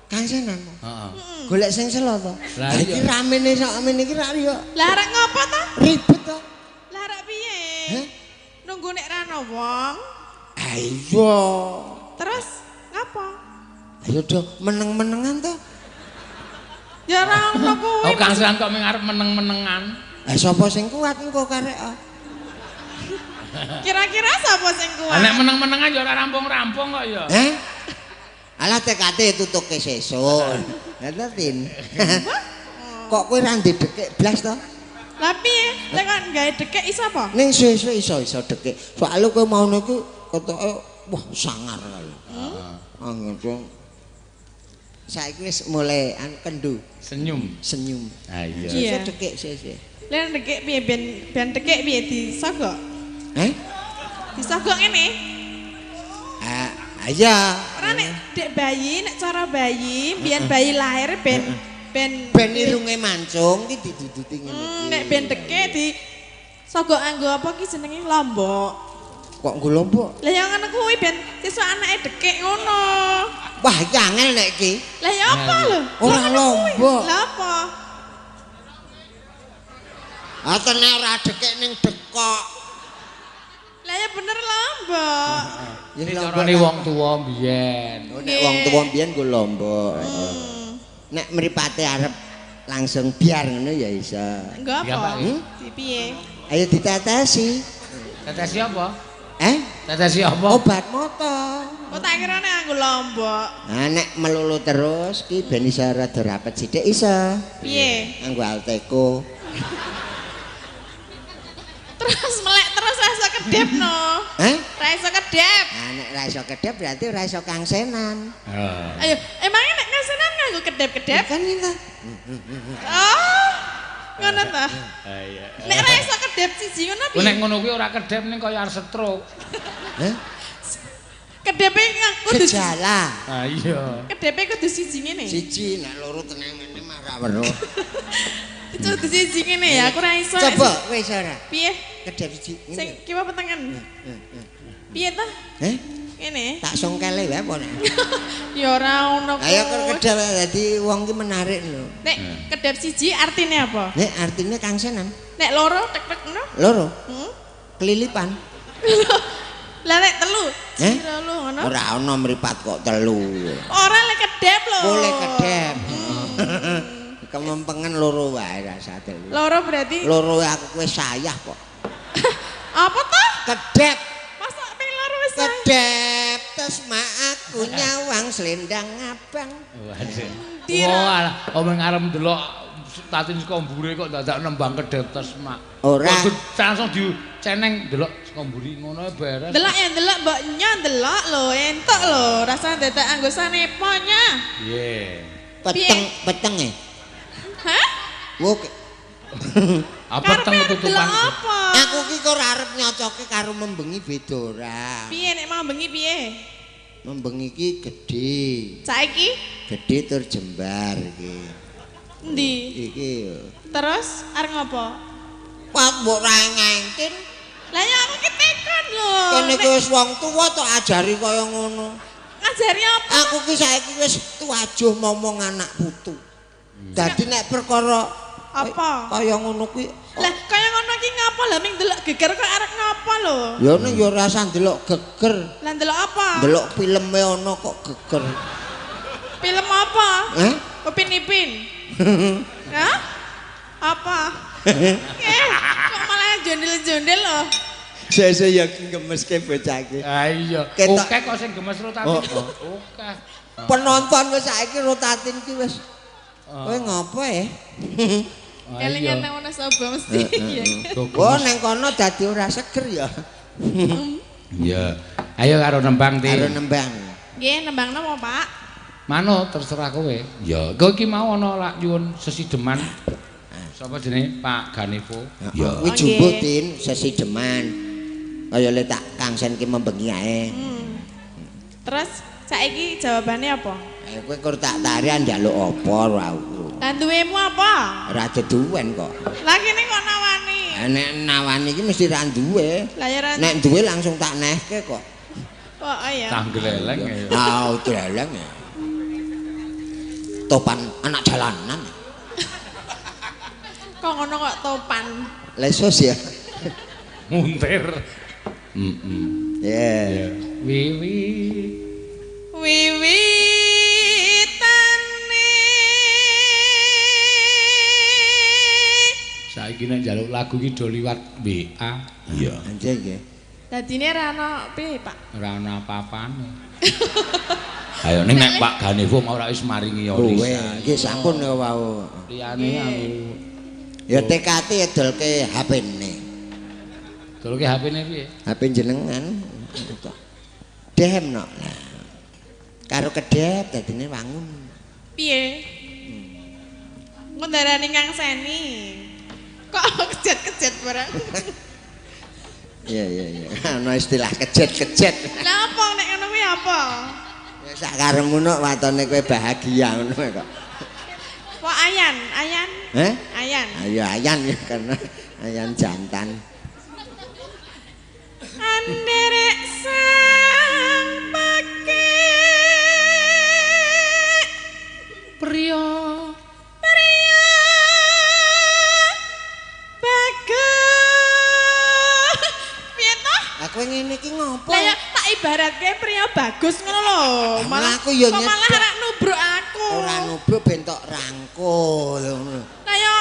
Kangsenan. Heeh. Golek sing selo to. Lah iki ramene sakmene iki ra yo. Lah arek ngapa to? Ribet to. Lah arek piye? Heh? Nunggu nek ra ana wong. Ayo. Terus ngapa? Ayo do meneng-menengan to. Ya ora ono kuwi. Oh kangsenan kok ming arep meneng-menengan. Lah sapa sing kuat engko karek. Kira-kira sapa sing kuat? Nek meneng-menengan ya ora rampung-rampung kok ya. Alah tekate tutuke sesuk. Ngerti? Kok kowe ra ndekek blas to? Lah piye? Lek kan gawe dekek iso apa? Ning sesuk iso dekek. Soale kowe mau niku ketoke wah sangar kali. Heeh. Saiki wis mulai kendu. Senyum. Ah iya. Iya. Iso dekek sesuk. Lek dekek piye ben dekek piye disogok? Disogok ngene. Iya. Ora nek dek bayi, nek cara bayi, biyen bayi lahir ben irunge mancung ki diduduti ngene iki. Nek ben dekek di sogok nganggo apa ki jenenge lombok. Kok nggo lombok? Lah yang ngono kuwi ben sesuk anake dekek ngono. Wah, iki angel nek iki. Lah ya apa lho? Ora lombok. Lah apa? Aten nek ora dekek ning dekok. Lah ya bener lombok. Ya Carane wong tuwa mbiyen. Nek wong tuwa mbiyen ku lombok. Nek mripate arep langsung biar ngono ya iso. Enggak Iya, Pak. apa? Di piye? Ayo ditetesi. Tetesi apa? Tetesi apa? Obat moto. Kok tak kirane anggo lombok. Nah nek melulu terus ki ben iso rada rapet sithik iso. Piye? Anggo Alteco. Terus melek terus ra iso kedep no. Ra iso kedep. Nah nek ra iso kedep berarti ora iso kangsenan. Ayo, emangnya nek ngasenan nganggo kedep-kedep? Kan itu. Oh. Ngono ta? Nek ra iso kedep siji ngono piye? Nek ngono kuwi ora kedep ning kaya arep stroke. Kedepe kudu Gejala. Ah iya. kedepe kudu siji ngene. Siji nek loro tenang ngene marah weruh. Kudu siji ngene ya, aku ra iso. Coba wis ora. Piye? Kedep siji. Sing kiwa petengan. Piye ta? Ngene. Tak songkele wae apa nek. Ya ora ono kok. Ayo kedep dadi wong ki menarik lho. Nek kedep siji artine apa? Nek artinya kangsenan. Nek loro tek-tek ngono? Loro. Kelilipan. Lah nek telu, sira lu ngono. Ora ono mripat kok telu. Ora lek kedep lho. Boleh kedep. Kemempengan loro wae rasa telu. Loro berarti Loro aku wis sayah kok. apa toh? Kedep. Masa ping loro wis Kedep terus mak aku nyawang selendang abang. Wah, omeng arep ndelok tatin skombure kok dadak nembang kedep tes mak. Ora. Langsung diceneng delok skomburi ngono beres. Delok ya delok mboknya delok lho, entuk lho, rasa dadak anggo saneponya. Piye? Peteng e. Hah? Wo. Apa teng Delok tutupan? apa? Aku ki kok ora arep nyocoke karo membengi beda ora. Piye nek mau bengi piye? Membengi ki gedhe. Saiki Gedhe tur jembar iki. endi? Iki yo. Terus arep ngopo? Pak mbok ra ngengkin. Lah ya aku ki tekon lho. Kene ki wis wong tuwa tok ajari kaya ngono. Ngajari apa? Aku ki saiki wis tuwajuh momong anak putu. Dadi nek perkara Apa? kaya ngono kuwi Lah kaya ngono ki ngapa lah ming delok geger kok arep ngapa lho? ya nek ya ora usah ndelok geger. Lah ndelok apa? Ndelok filme ana kok geger. Film apa? Hah? Upin Ipin. Hah? Apa? Kok malah jondel-jondel loh. Sese ya gemeske bocah iki. Ah iya. Ketok- Oke kok sing gemes rotatin. Oke. Penonton wis saiki rotatin ki wis. Kowe ngopo ya? Kelingan nang ono sobo mesti. Oh neng kono dadi ora seger ya. Iya. Ayo karo nembang ti. Karo nembang. Nggih, nembang napa, Pak? Manut terserah kowe. Ya, kowe iki mau ana lak nyuwun sesideman. Sapa jenenge Pak Ganevo? Ya, kuwi jumbutin sesideman. Kaya le tak kangsen ki membengi ae. Terus saiki jawabannya apa? Kowe kur tak tarian njaluk apa ora aku. Lah duwemu apa? Ora deduwen kok. Lah kene kok nawani. Nek nawani iki mesti ra duwe. Lah ya ra. Nek duwe langsung tak nehke kok. Kok ya. Tanggeleleng ya. Ah, deleng ya. Topan anak jalanan. Kok ngono kok topan. Lesos ya. Muntir. Ya. Wiwi. Wiwitane. Saiki nek njaluk lagu iki do liwat WA. Iya. Anjir nggih. Dadine ra ono piye, Pak? Ora ana apa-apane. Ayo ning nek Pak Ganevo mau ora wis maringi Kowe Orisa. nggih sampun ya wau. Liyane aku Ya TKT edolke HP-ne. dolke HP-ne piye? HP jenengan. Dem no. Karo kedep dadine wangun. Piye? Ngendarani Kang Seni. Kok kejet-kejet barang. Iya. Ana istilah kejet-kejet. Lah apa nek ngono kuwi apa? Ya sak karepmu nok watone kowe bahagia ngono kok. Kok ayan? Heh? Ayan. Ayo ayan ya karena ayan jantan. Anderek sang kowe ngene iki ngopo? Lah ya tak ibaratke priya bagus ngono lho. Malah aku ya malah arek nubruk aku. Ora nubruk bentok rangkul ngono. Lah ya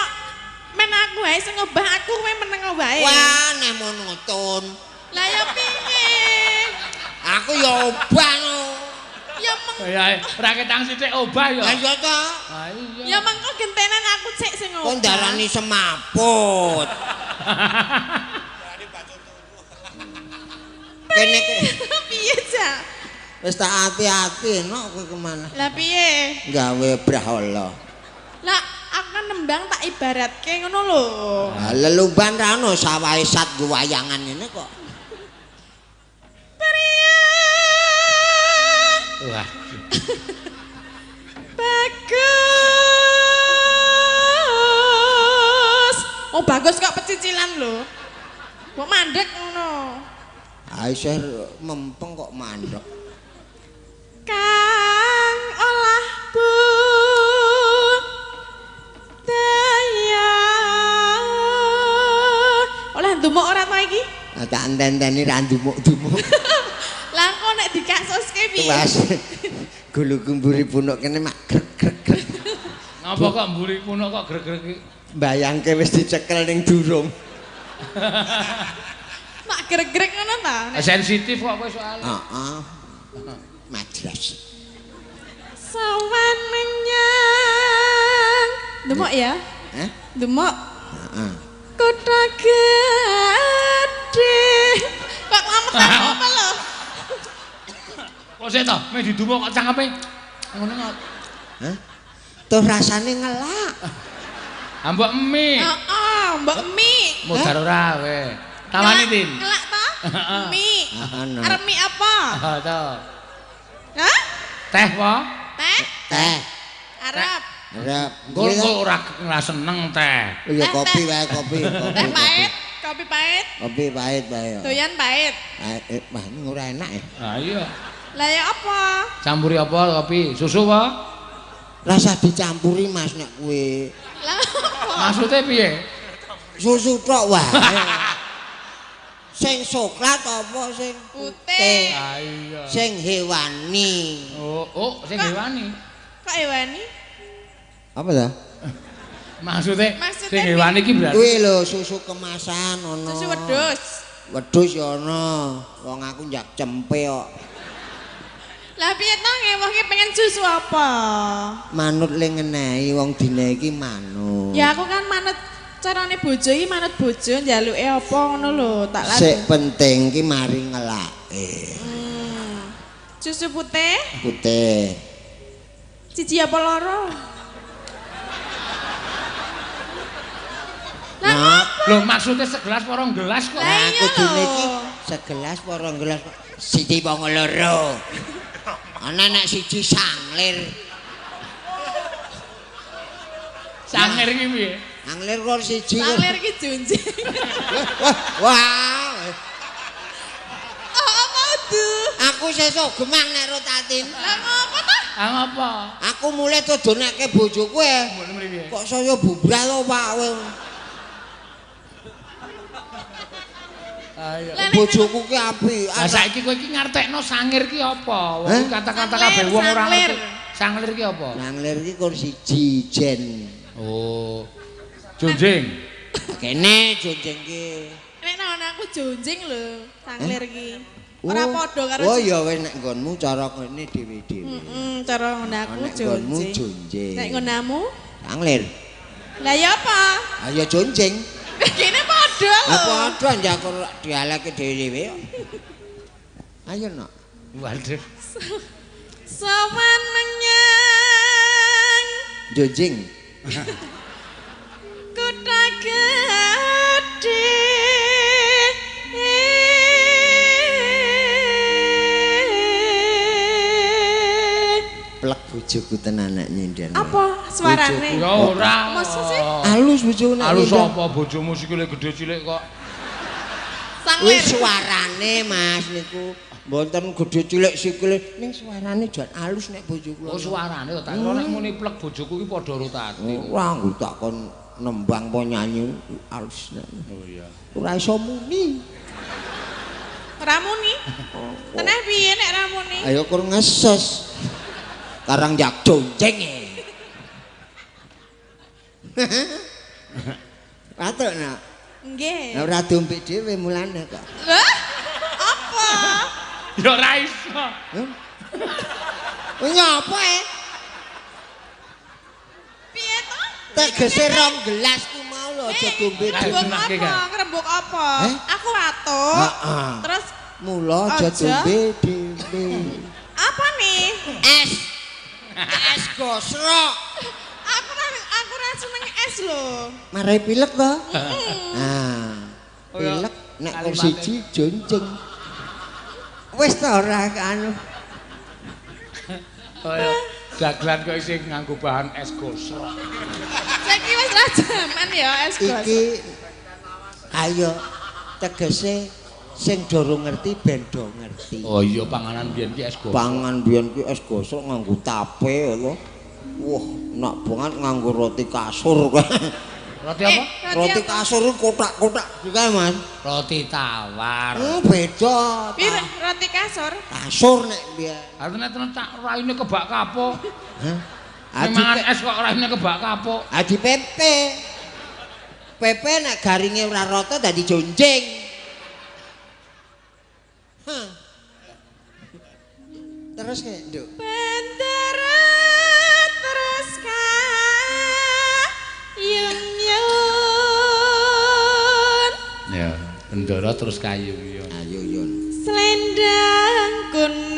men aku wae sing ngobah aku kowe meneng wae. Wah, nek monoton. Lah ya piye? Aku ya obah no. Ya meng Ya ora ketang sithik obah ya. Lah iya ta? Ha iya. ya mengko gentenan aku sik sing ngobah. Kok ndarani semaput. Kene piye ja? wis tak ati-ati no kowe kemana? Lah piye? Gawe brahala. Lah aku kan nembang tak ibaratke ngono lho. Lah lelumban ra ono sawahe sat nggo wayangan ngene kok. Wah. Bagus. Oh bagus kok pecicilan lho. Kok mandek ngono. Aisyah mempeng kok mandek. Kang olah bu daya. Oleh ndumuk ora to iki? Nah, tak enteni ra ndumuk-ndumuk. Lah kok nek dikasuske piye? Mas. Gulu kumburi punuk kene mak grek-grek. Ngapa kok mburi punuk kok greg-greg iki? Bayangke wis dicekel ning durung. Mak greg-greg ngono ta? Sensitif kok kowe soalnya. Heeh. Madras. Sawan menyang. Demok ya? Hah? Demok. Heeh. Kota gede. Kok lamet apa lho? Kok sik to, me didumuk kok cangkepe. Ngono kok. Hah? Tuh rasane ngelak. Ambek mie. Heeh, mbok mie. Modar ora we. Tawani Tin. Ngelak ta? Mie. Ana. Arep mie apa? Ha to. Hah? Teh po? Teh? Teh. Arep. Arep. Kok ora seneng teh. Iya kopi wae kopi. Teh pahit, kopi pahit. Kopi pahit wae. Doyan pahit. Wah, ini ora enak ya. Ha iya. Lah ya apa? Campuri apa kopi? Susu po? Rasa dicampuri Mas nek kowe. Lah apa? Maksudnya piye? Susu tok wae. Sing coklat apa sing Putih. Ha iya. Sing hewani. Oh, sing hewani. Kok hewani? Apa ta? Maksudnya Maksudnya sing hewani iki berarti Kuwi lho susu kemasan ono. Susu wedhus. Wedhus ya ono. Wong aku njak cempe kok. Lah piye to ngewohke pengen susu apa? Manut le ngenehi wong dine iki manut. Ya aku kan manut carane bojo iki manut bojo njaluke apa ngono lho, tak lagi. Sik penting ki mari ngelake. Susu putih, Putih. siji apa loro? Lah Nah, lho maksudnya segelas apa rong gelas kok? Lah iya aku dine lho. iki segelas apa rong gelas siji wong loro. Ana nek siji sanglir. Sangir iki piye? Anglir kok siji. Sanglir iki junjing. Wah. Oh, kudu. Aku sesuk gemang nek rotatin. Lah ngopo ta? Ah ngapa? Aku mulai dodonekke bojoku e. Mboten mriki piye? Kok saya bubrah to, Pak? Ayo. Lah nek Bojoku ki apik. Lah saiki kowe iki ngartekno sangir ki apa? Wong kata-kata kabeh wong ora Sanglir. ngerti. Sanglir ki apa? Anglir ki kon siji jen. Oh. Junjing. Kene jonjeng ki. nek nang aku jonjing lho, sanglir iki. Ora padha karo Oh iya wis nek nggonmu cara kene dhewe-dhewe. cara ngono aku Nek nggonmu jonjing. jonjeng. Nek ngonamu? Anglir. Lah ya apa? Ayo jonjeng. Kene padha lho. Apa padha njakur dialeke dhewe-dhewe. Ayo nok. Waduh. Sowan menyang Jonjeng. kota gede. Plek bojoku tenan nek nyindir. Apa suarane? Ya ora. Masa sih? Halus bojoku nek Halus nyindir. apa bojomu sikile gedhe cilik kok. Sanglir. Wis suarane Mas niku mboten gedhe cilik sikile ning suarane jan halus nek bojoku. Oh suarane to tak kira nek muni plek bojoku ki padha rutati. Ora nggo takon nembang apa nyanyi halus nek. Oh iya. Ora iso muni. Ramuni. Teneh piye nek ramuni? Ayo kur ngeses. Karang jak jonjeng e. Patuk nak. Nggih. Lah ora dompet dhewe mulane kok. Lah? Apa? Ya ora iso. Nyapa e? Piye to? Tegese rong gelas ku mau lho aja dompet dhewe. Ngrembug apa? Aku watuk. Heeh. Terus mula aja dompet dhewe. apa nih? Es. Es gosrok. Aku ra seneng es lho. Marai pilek to? Nah. Pilek nek wong siji jonjeng. Wis to ora anu. Kaya dagelan kok isih nganggo bahan es gosok. Saiki wis ra jaman ya es gosok. Iki ayo tegese sing durung ngerti ben do ngerti. Oh iya panganan biyen ki es gosok. Pangan biyen ki es gosok nganggo tape lho. Wah, nak banget nganggo roti kasur. Roti apa? Roti kasur kotak-kotak juga, Mas. Roti tawar. Beda. Pir roti kasur. Kasur nek biyen. Artine tenan tak raine kebak kapuk. Hah? Mangan es kok raine kebak kapuk. Adi pepe. Pepe nek garinge ora rata dadi jonjeng. Hah. Terus kayak, Nduk. Bendera terus kayun-yun. Ya, bendera terus kayun-yun. Ayo yun. Selendang kuning.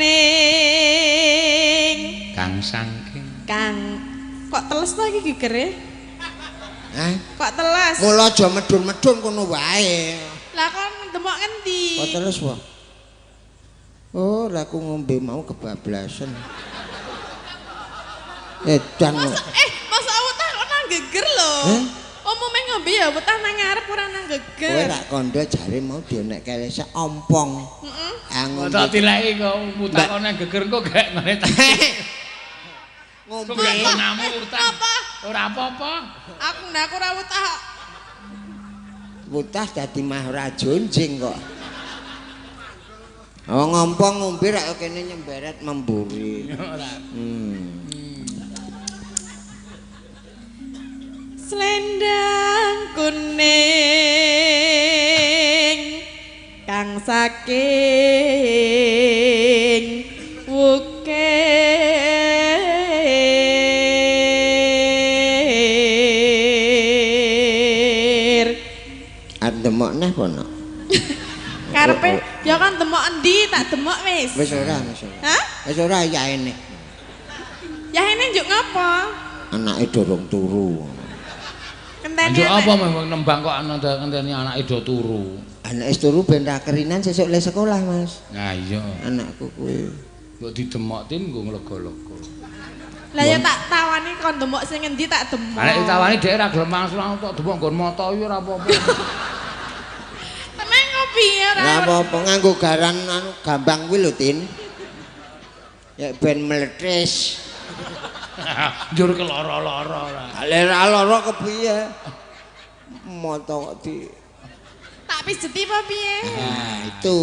Kang saking. Kang, kok teles to iki gigere? Hah? Kok teles? Mula aja medun-medun kono wae. Lah kon demok ngendi? Kok terus wae? Oh, lah aku ngombe mau kebablasan. Edan. Masa wetah kok nang geger lho. Umume ngombe ya wetah nang ngarep ora nang Kowe geger. tak kandha jare mau dionek kelese ompong. Heeh. Angon. Tak dileki kok mutak kok nang geger kok gak ngene tak. Ngombe. Kok gak namu urtan. Apa? Ora apa-apa. Aku ndak ora wetah. Mutah dadi mah ora jonjing kok. Oh ngompong ngombe rak kene nyemberet memburi. Selendang kuning kang saking wukir. Demok neh kono. Karepe ya kan demok endi tak demok wis. Wis ora, wis ora. Hah? Wis ora yaene. Yahene njuk ngopo? Anake durung turu. Kenteni Njuk apa memang nembang kok ngenteni anake do turu. Anake wis turu ben ra kerinan sesuk le sekolah, Mas. Nah iya. Anakku kuwi. Mbok didemok tin nggo nglega-lega. Lah ya tak tawani kon demok sing endi tak demok. Nek ditawani dhek ra gelem langsung tok demok nggon mata yo ora apa-apa. Tenang ngopi ya Ora apa-apa nganggo garan anu gambang kuwi lho, Tin. Ya ben meletes. Njur keloro-loro ora. Ale ra lara kepiye? Mata kok di tak pijeti apa piye? Nah, itu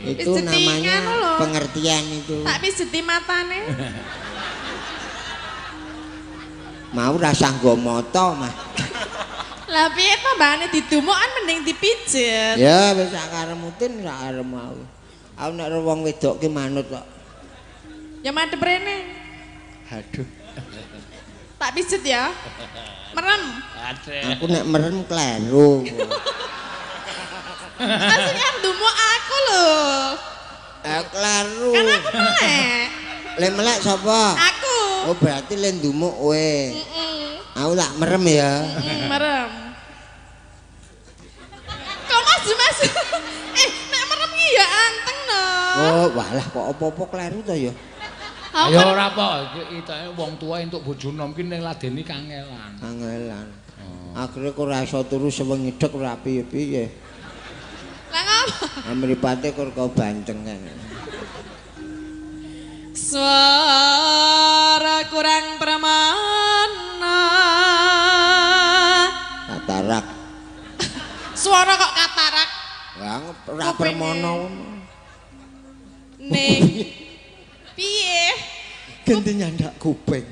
Pijeti namanya nganu lho. pengertian itu. Tak pijeti matane. Mau rasa nggo mata mah. Lah piye to mbane didumuk kan mending dipijet. Ya wis sak karepmu Tin, sak karepmu aku. Aku nek wong wedok ki manut kok. Ya madhep rene. Aduh. Tak pijet ya. Merem. Aku nek merem kleru. Aslinya ndumuk aku lho. Kleru. Kan aku melek. Le melek sapa? Aku. Oh berarti le ndumuk kowe. Aku tak merem ya. Merem. Kok Mas? Nek merem ki ya anteng no. Oh, walah kok apa-apa kleru to ya. Ya ora apa, itake wong tuwa entuk bojo nom ki ning ladeni kangelan. Kangelan. Akhire kok ora iso turu sewengi dhek ora piye-piye. Lah ngopo? Amripate kok kau banteng kan. Suara kurang permana. Katarak. Suara kok katarak. Lah ora permono. Ning. Piye? Ganti nyandak kuping.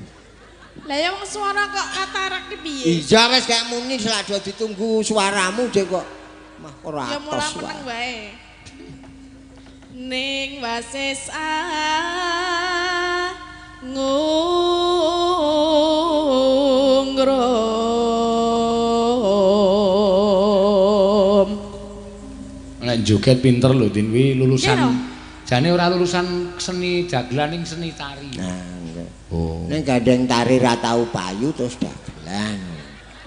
Lah ya wong suara kok katarak ki piye? Iya wis gak muni selado ditunggu suaramu dek kok. Mah ora atos. Ya mula meneng wae. Ning wasis ngungrum. Nek joget pinter lho Din kuwi lulusan. Jane ora lulusan seni dagelan ning seni tari. Nah, enggak. Oh. Ning gandeng tari ra tau payu terus dagelan.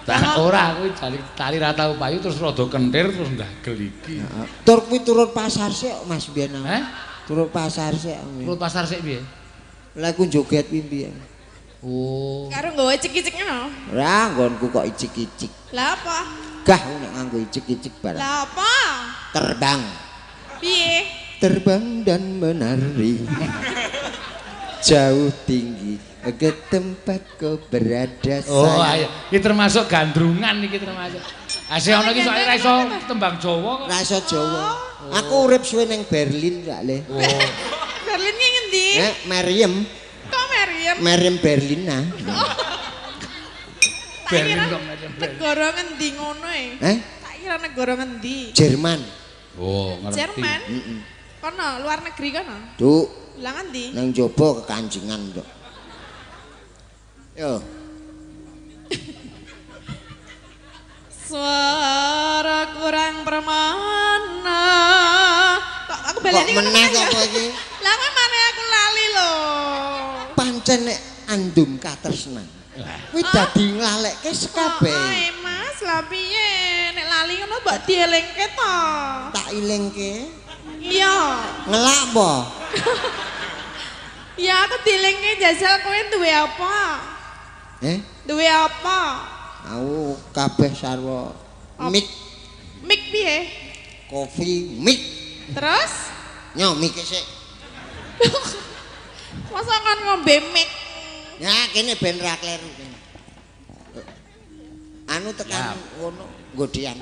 Lah ora kuwi tari ra tau payu terus rada kentir terus ndagel iki. Tur kuwi turut pasar sik Mas biyen. Turut pasar sik. Turut pasar sik piye? Lah ku joget kuwi piye? Oh. Karo nggawa icik-icik ngono. Ora nggonku kok icik-icik. Lah apa? Gah nek nganggo icik-icik barang. Lah apa? Terbang. Piye? Terbang dan menari. Jauh tinggi ke tempat kau berada. Oh ayo, iki termasuk gandrungan iki termasuk. Asih ana iki soalnya ra iso tembang Jawa kok. Ra iso Jawa. Aku urip suwe ning Berlin kak Le. Oh. Berlin ki ngendi? Maryam. Kok Maryam? Maryam Berlin nah. Berlin kok Maryam. Negara ngendi ngono e? Tak kira negara ngendi? Jerman. Oh, ngerti. Jerman? Heeh. Kono, luar negeri kono. Duk. Lah ngendi? Nang jaba kekancingan, Dok. Yo. Suara kurang permana. Kok aku baleni kok meneh apa iki? Lah kok maneh aku lali lho. Pancen nek andum katresnan. Kuwi dadi nglalekke sekabeh. Ae Mas, lah piye? Nek lali ngono mbok dielingke to. Tak ilingke. Iya. Ngelak apa? Ya aku dielingke jajal kowe duwe apa? Duwe apa? Aku kabeh sarwa mik. Mik piye? Kopi mik. Terus? Nyo mik sik. Masa kan ngombe mik? Ya kene ben ra kleru kene. Anu tekan ngono nggodhian.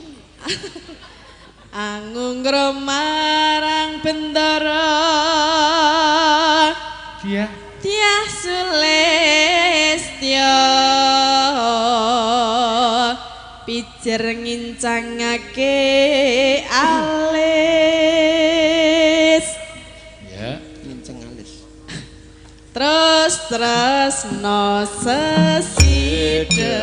Angungrum marang bendara. Dia Sulistya. Pijer ngincangake alis. Ya, ngincang alis. Terus no sesideman.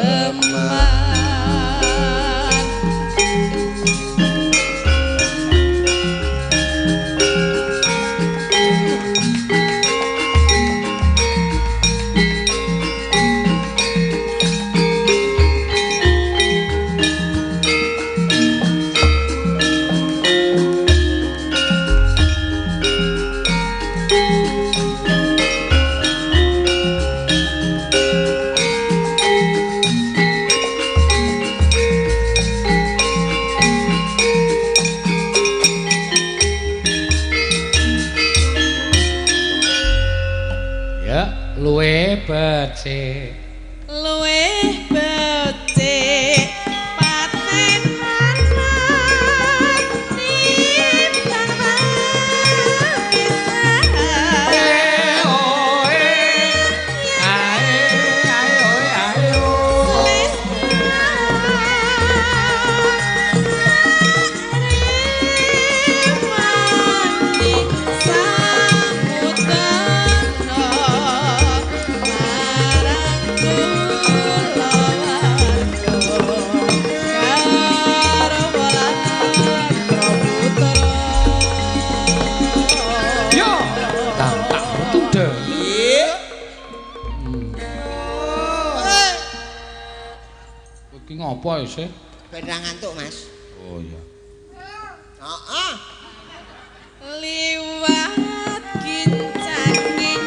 Luwe becik. Luwe becik. Patenan timbang Ngopo isih? Ben ra ngantuk, Mas. Oh iya. Heeh. Liwat kincangi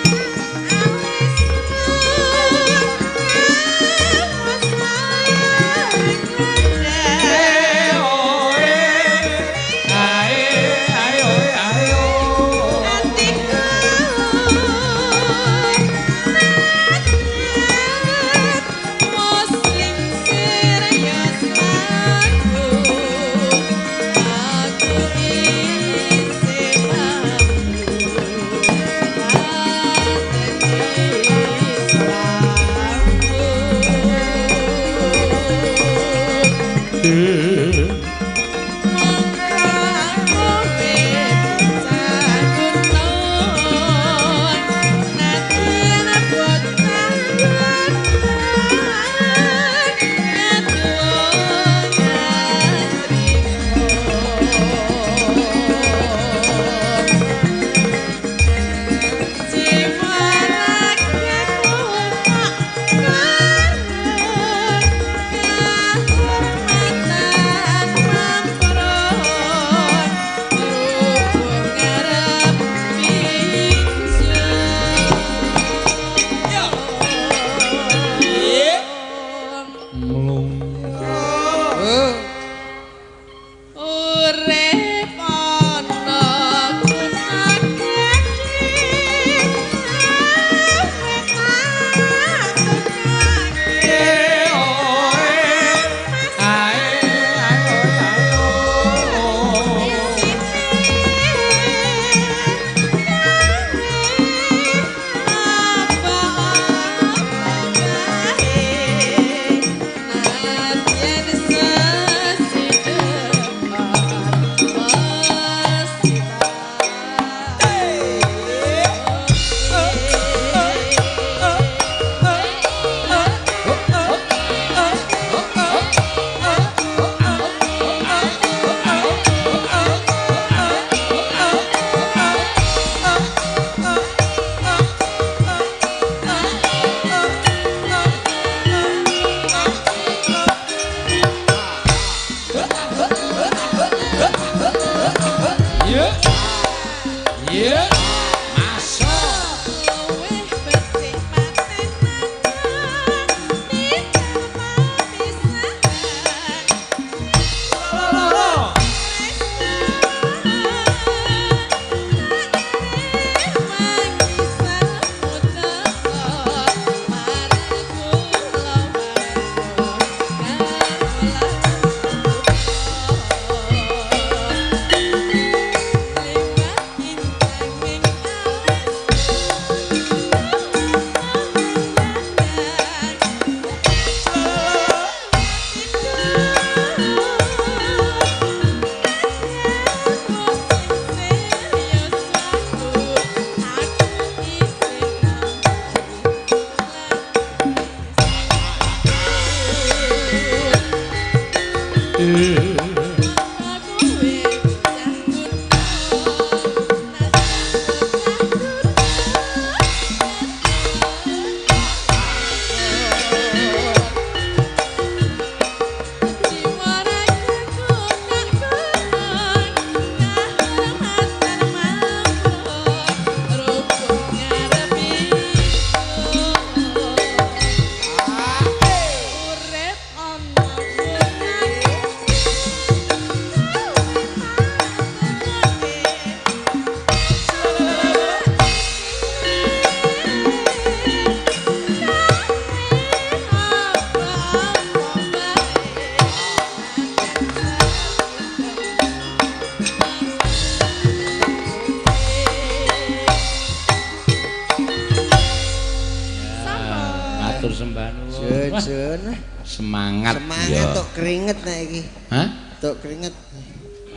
ngono. Semangat. Semangat tok keringet nek iki. Hah? Tok keringet.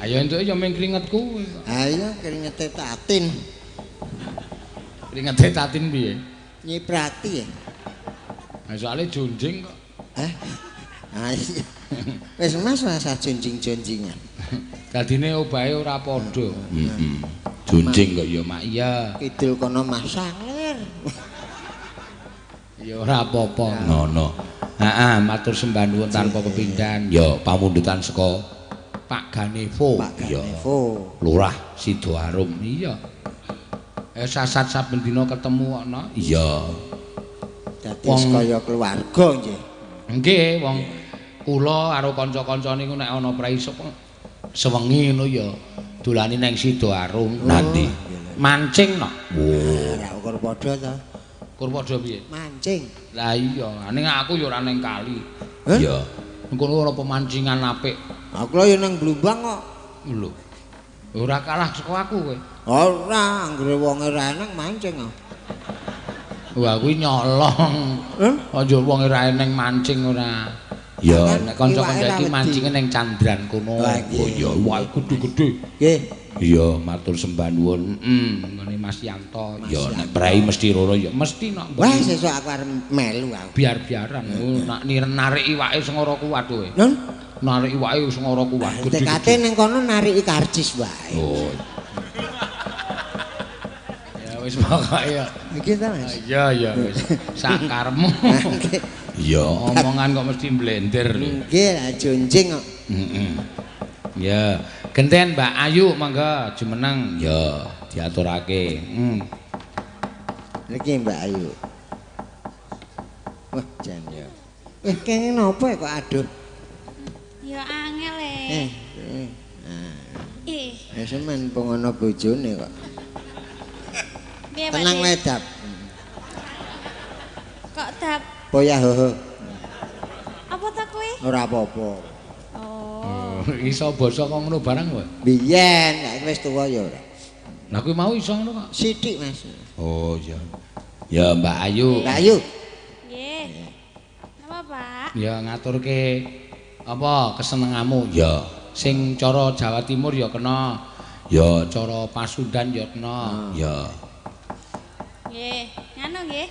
Ayo entuk ya ming keringetku. Ayo keringete tatin. Keringete tatin piye? Nyiprati ya. Nah, soalnya jonjing kok. Iya. Wis Mas rasa jonjing-jonjingan. Dadine obahe ora padha. Heeh. Jonjing kok ya Mak iya. Kidul kono masalir. Ya ora apa-apa ngono. Heeh, matur sembah nuwun tanpa pepindhan. Ya pamundutan saka Pak Ganevo. Pak Ganevo. Lurah Sidoarum. Iya. Sasat saben dina ketemu ana. Iya. Dadi kaya keluarga nggih. Nggih, wong kula karo kanca-kanca niku nek ana prei sewengi ngono ya dolani nang Sidoarum. Nanti mancing no. Ora ukur padha ta. Ukur padha piye? Mancing. Lah iya, ning aku ya ora nang kali. Iya. Kono ora pemancingan apik. Aku lho ya nang Blumbang kok. Lho. Ora kalah saka aku kowe. Ora, anggere wonge ra eneng mancing kok. Wah kuwi nyolong. Aja wonge ra eneng mancing ora. Ya nek kanca-kanca iki mancing ning Candran kono. Oh iya, wae gedhe-gedhe. Nggih. Iya, matur sembah nuwun. Ngene Mas Yanto. Ya nek prei mesti roro ya mesti nok. Wah, sesuk aku arep melu aku. Biar-biaran. Nak narik iwake sing ora kuat kowe. Nun, narik iwake sing ora kuat. tekate ning kono nariki karcis wae. Oh. Ya wis pokoke ya. Iki ta, Mas? Iya wis. Sakarmu. Iya, omongan kok mesti blender lho. Nggih, lah jonjing kok. Heeh. Ya, genten Mbak Ayu mangga jumeneng. Ya, diaturake. Niki Mbak Ayu. Wah, jan ya. Kene napa kok aduh? Ya angel Ya semen pengono bojone kok. Piye Pak? Tenang wae, Dap. Kok Dap? Poyah hoho. Apa ta kowe? Ora apa-apa. Oh. Iso basa kok ngono barang kowe? Biyen nek wis tuwa ya ora. Lah kowe mau iso ngono kok? Sithik, Mas. Oh iya. Ya Mbak Ayu. Mbak Ayu. Nggih. Napa, Pak? Ya ngaturke apa kesenenganmu ya. Sing cara Jawa Timur ya kena. Ya cara Pasundan ya kena. Ya. Nggih, nganu nggih.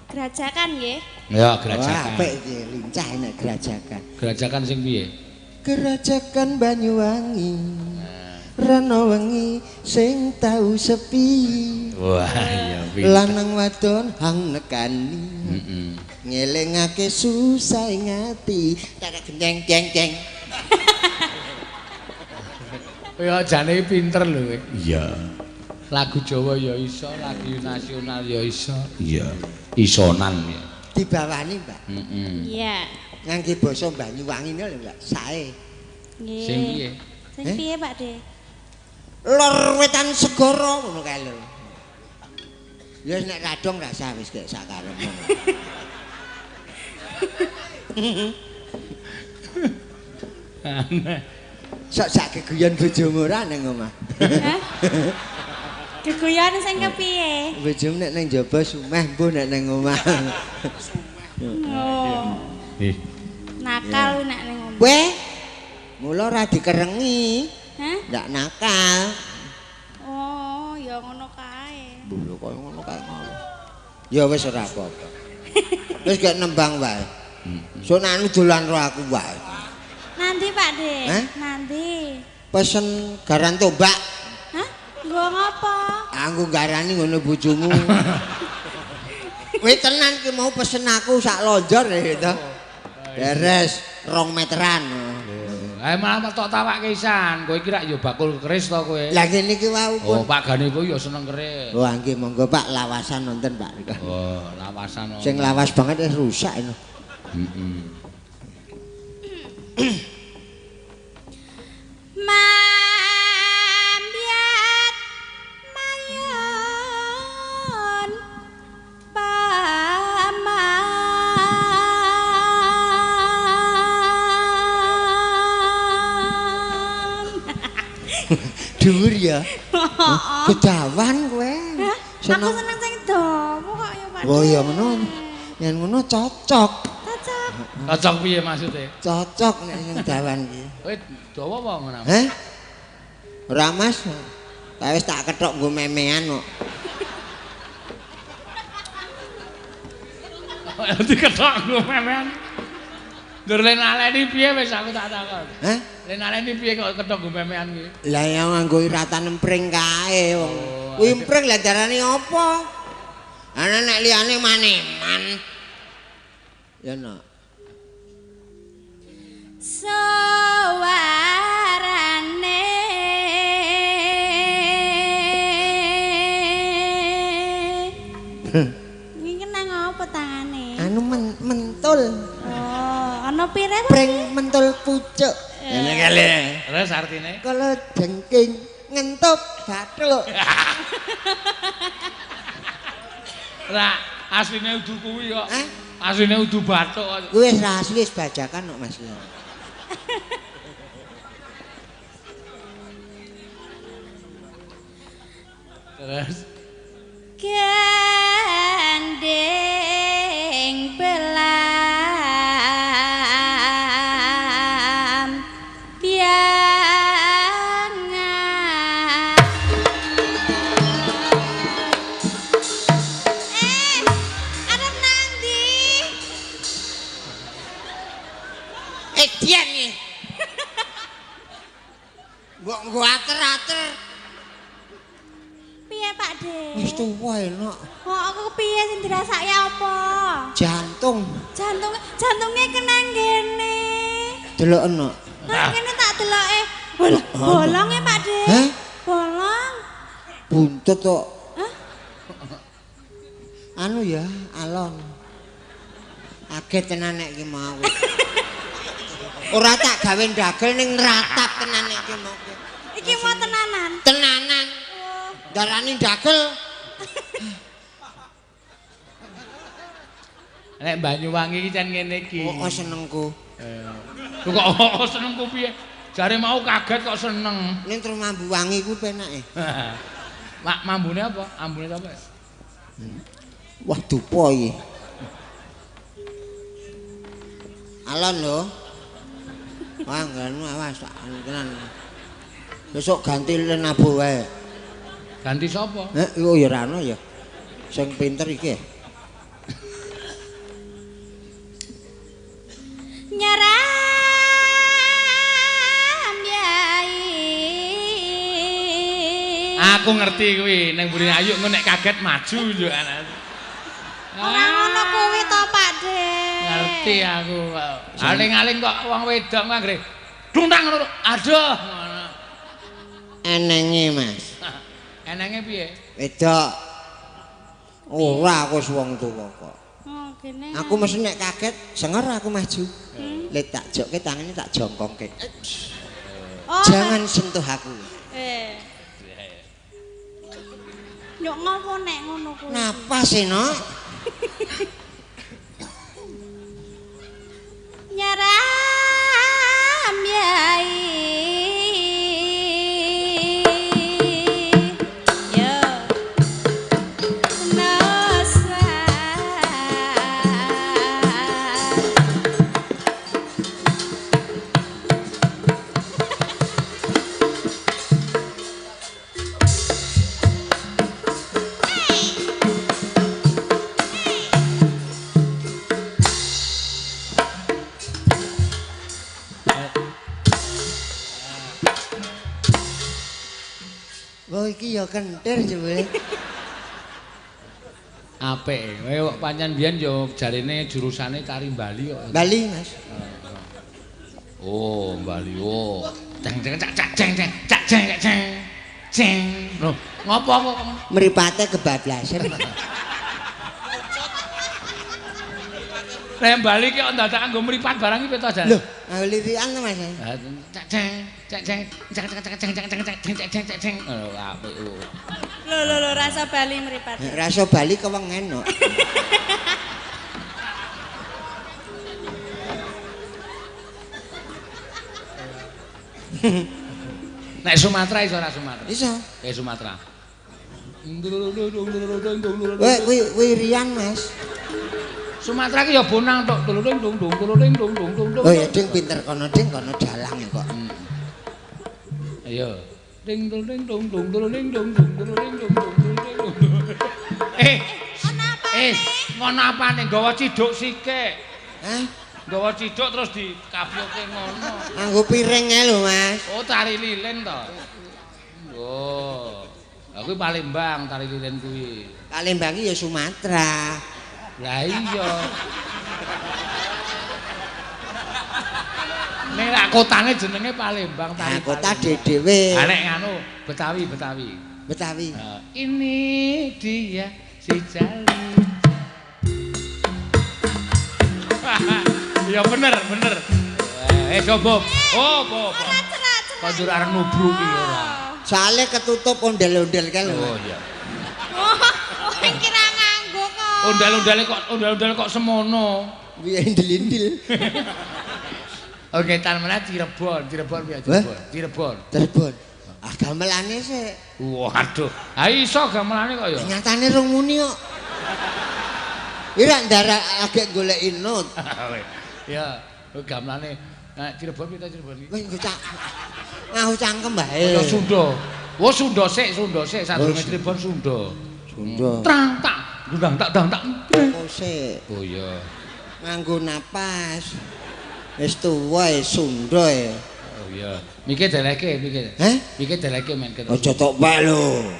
Gerajakan nggih. Ya Wah, gerajakan. apik iki lincah nek gerajakan. Gerajakan sing piye? Gerajakan Banyuwangi. Rana wengi sing tau sepi. Wah, iya pinter. Lanang wadon hang nekani. Heeh. Ngelingake susah ngati. Tak gendeng jeng jeng. Ya jane pinter lho kowe. Iya. Lagu Jawa ya iso, lagu nasional ya iso. Iya. Isonan ya. Dibawani, Mbak. Heeh. Iya. Ngangge basa Banyuwangi lho, Mbak. Sae. Nggih. Sing piye? Sing piye, Pak De? Lor wetan segara ngono kae lho. Ya nek radong ra usah wis kek sakarepmu. Aneh. Sak geguyon bojomu ora ning omah. Hah? Geguyon sing kepiye? Bojomu nek ning njaba sumeh, mbuh nek ning omah. Oh. Nakal nek ning omah. Weh. Mula ora dikerengi. Hah? Ndak nakal. Oh, ya ngono kae. Lho kaya ngono kae ngono. Ya wis ora apa-apa. Wis gak nembang wae. Sonane dolan karo aku wae. Nanti Pak De. Hah? Nanti. Pesen garan tombak. Hah? Nggo ngopo? Aku garani ngono bojomu. Kowe tenan ki mau pesen aku sak lonjor ya to. Beres 2 meteran. Malah tok tawake isan. Kowe iki rak ya bakul keris to kowe. Lah ngene iki wau Oh, pun. Pak Ganevo ya seneng keris. Oh, nggih monggo Pak lawasan nonton Pak. Oh, lawasan. Sing lawas banget rusak ini. Heeh. Mambiat mayon paman. Dhuwur ya. Kedawan kowe. Aku seneng sing dawa kok ya Pak. Oh ya ngono. Yen ngono cocok. Cocok. Cocok piye maksude? Cocok nek sing dawan iki. Kowe dawa apa ngono? Heh? Ora Mas. Wis tak kethok nggo memean kok. Diketok nggo memean. Dur len aleni piye wis aku tak takon. Heh? Len aleni piye kok ketok nggo memean iki? Lah ya nganggo iratan empring kae wong. Kuwi empring lah darane apa? Ana nek liyane maneman. Ya no. Sawarane iki nang apa tangane? Anu mentul. Oh, ana pire? Pring mentul pucuk. Ngene kali. Terus artine? Kalau jengking ngentup bathuk. Ra, asline udu kuwi kok. Hah? Asline udu bathuk kok. Kuwi wis asli wis bajakan kok Mas. Terus Gandeng belam tiangan arep nang ndi? Dian nih. Mbok ater-ater. Piye Pak De? Wis tuwa enak. Kok aku piye sing dirasake apa? Jantung. Jantunge kenang kene. Delokno. Nang kene tak deloke. Bolong ya Pak De. Hah? Bolong. Buntut kok. Hah? Anu ya, alon. Aget tenan nek iki mau. Ora tak gawe ndagel ning ratap tenan nek iki mau. Iki mau tenanan. Tenanan. Darani ndagel. nek Banyuwangi iki jan ngene iki. Oh, senengku. Lho kok senengku piye? Jare mau kaget kok seneng. Ning terus mambu wangi kuwi penake. Mak mambune apa? Ambune apa? Wah, dupa iki. Alon lho. Wah, nganu awas tenan. Besok ganti Lenabo wae. Ganti sapa? Oh ya ora ono ya. Sing pinter iki. Nyaram yai. Aku ngerti kuwi, ning mburi ayu engko nek kaget maju yo anak. Ora ngono kuwi to Pak De. Ngerti aku kok. Aling-aling kok wong wedok mah anggere duntang ngono. Aduh ngono. Enenge Mas. Enenge piye? Wedok. Ora aku wong tuwa kok. Oh, kene. Aku mesti nek kaget senger aku maju. Lek tak jokke tangane tak jongkongke. Oh, Jangan sentuh aku. Nyok ngopo nek ngono kuwi? Napa sih, Nok? Nyaram yai. Yo. Nosa. Oh iki ya kentir jebule. Apik. Kowe kok pancen biyen yo jarine jurusane Tari Bali kok. Bali, Mas. Oh, Bali. Oh. Ceng ceng cak cak ceng ceng cak ceng cak ceng. Ceng. Loh, ngopo kok? Mripate kebablasan. Nek Bali ki kok ndadak nggo mripat barang iki to, Jan? Lho, lirikan to Mas. Cak ceng cak ceng cak cek cek ceng ceng ceng ceng ceng ceng ceng. Oh, apik. Lho rasa Bali mripat. Rasa Bali kewengen kok. Nek Sumatera iso ora Sumatera? Iso. Sumatera. Kuwi Rian, Mas. Sumatera ki ya bonang tok tululing dung dung tululing dung dung dung. Oh ya ding pinter kono ding kono dalang kok. Ayo. Ding tululing dung dung tululing dung dung tululing dung dung tululing. Ngono apane nggawa ciduk sikik. Hah? Nggawa ciduk terus dikapyoke ngono. Nganggo piring ae lho, Mas. Oh, tari lilin to. Oh. Aku Palembang tari lilin kuwi. Palembang iki ya Sumatera. Lah iya. Nek kotane jenenge Palembang tari. Nah, kota dhewe. Ha nek nganu Betawi. Betawi. Ini dia si Jali. Ya bener. Coba. Oh, apa. Kondur arep nubruk iki ora. Soale ketutup ondel-ondel kae lho. Oh iya. Oh, kira nganggo kok. Ondel-ondel kok semono. Piye indil-indil. Oke, tan meneh Cirebon piye Cirebon. Cirebon. Ah gamelane sik. Waduh. Ha iso gamelane kok ya. Nyatane rung muni kok. Ira ndarak agek goleki not. Ya, gamelane Cirebon piye Cirebon iki? Wis cak. Ngahu cangkem bae. Ya Sunda. Oh Sunda sik sadurunge Cirebon Sunda. Trang tak, dang tak. Oh sik. Oh iya. Nganggo napas. Wis tuwa Sunda e. Oh iya. Miki deleke. Hah? Miki deleke men ketok. Aja tok bae lho.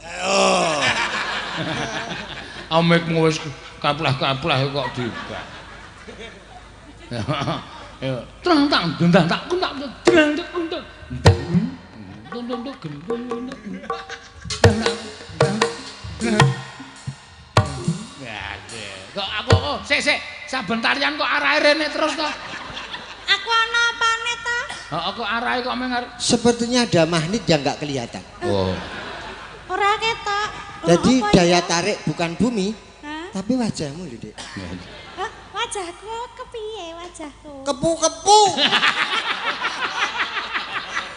Ayo. Amekmu wis kaplah-kaplah kok dibak. Ya, trang tak dendang tak kuntak drang tak kuntak. Dundung gendung. Kok aku sik saben tarian kok arahe rene terus to. Aku ana apane ta? Heeh kok arahe kok mengar. Sepertinya ada magnet yang enggak kelihatan. Oh. Ora ketok. Jadi daya tarik bukan bumi, Hah? tapi wajahmu lho, Dik. Hah? Wajahku kepiye wajahku? Kepu-kepu.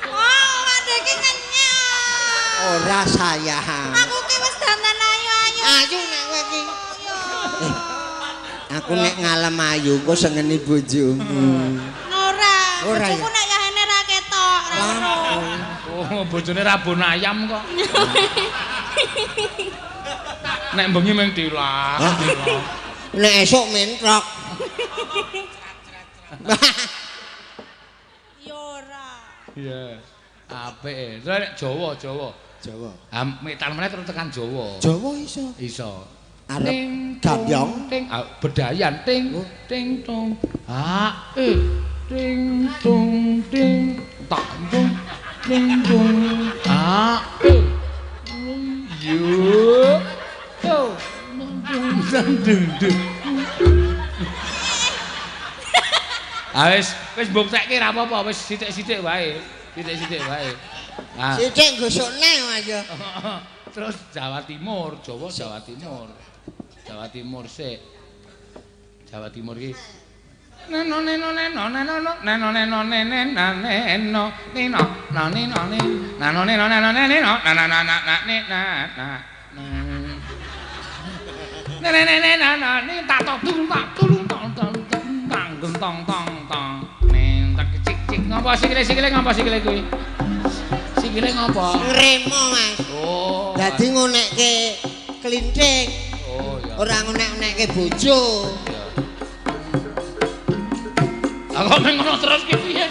Oh, adeke ngenyek. Ora sayang. Aku ki wis dandan ayu-ayu. Ayu nek kowe iki. Aku nek ngalem ayu engko sengeni bojomu. Ora. Ora ya? Bojoku nek yahene ra ketok, ra ero. Oh, bojone rabon ayam kok. Nek bengi mung dilah. Nek esuk mentrok. Ya ora. Iya. Apik. Terus nek Jawa. Jawa. Ha metal meneh terus tekan Jawa. Jawa iso. Iso. Arep gambyong. Ting bedayan ting tung. Ha ting tung ting tak tung ting tung. Ha yo. Oh. Dung. Wis mbuktekke ra apa-apa, wis sithik-sithik wae. Sithik gosokne Mas ya. Terus Jawa Timur sik. Jawa Timur iki. Neno ngapa sikile kuwi? Sikile ngapa? Ngremo Mas. Oh. Dadi ngonekke klinthing. Oh iya. Ora ngonek-ngonekke bojo. Aku meng ngono terus ki piye?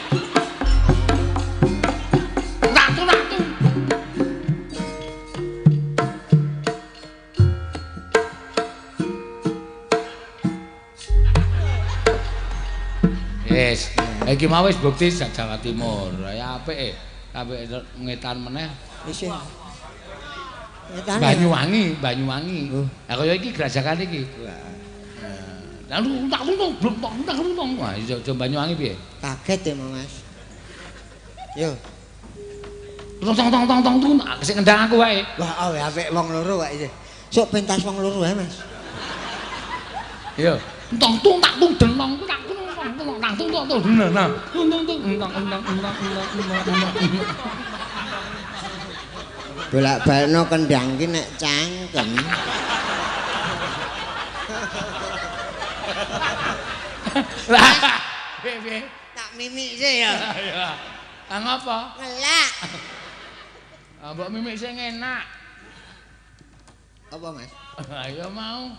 Natu. Yes, iki mau wis bukti Jawa Timur. Ya apik ngetan meneh. Wis. Banyuwangi. Lah kaya iki grajakan iki. Lalu tak untung. Wah, iso Banyuwangi piye? Kaget ya Mas. Yo. Tong sik ngendang aku wae. Wah, apik wong loro wae iki. Sok pentas wong loro wae Mas. Yo. Tong tak denong tak bolak-balno kendang ki nek cangkem. Lah, piye? Tak mimik sih ya. Ya. Ah ngapa? Ngelak. Ah mbok mimik sing enak. Apa, Mas? Ayo mau.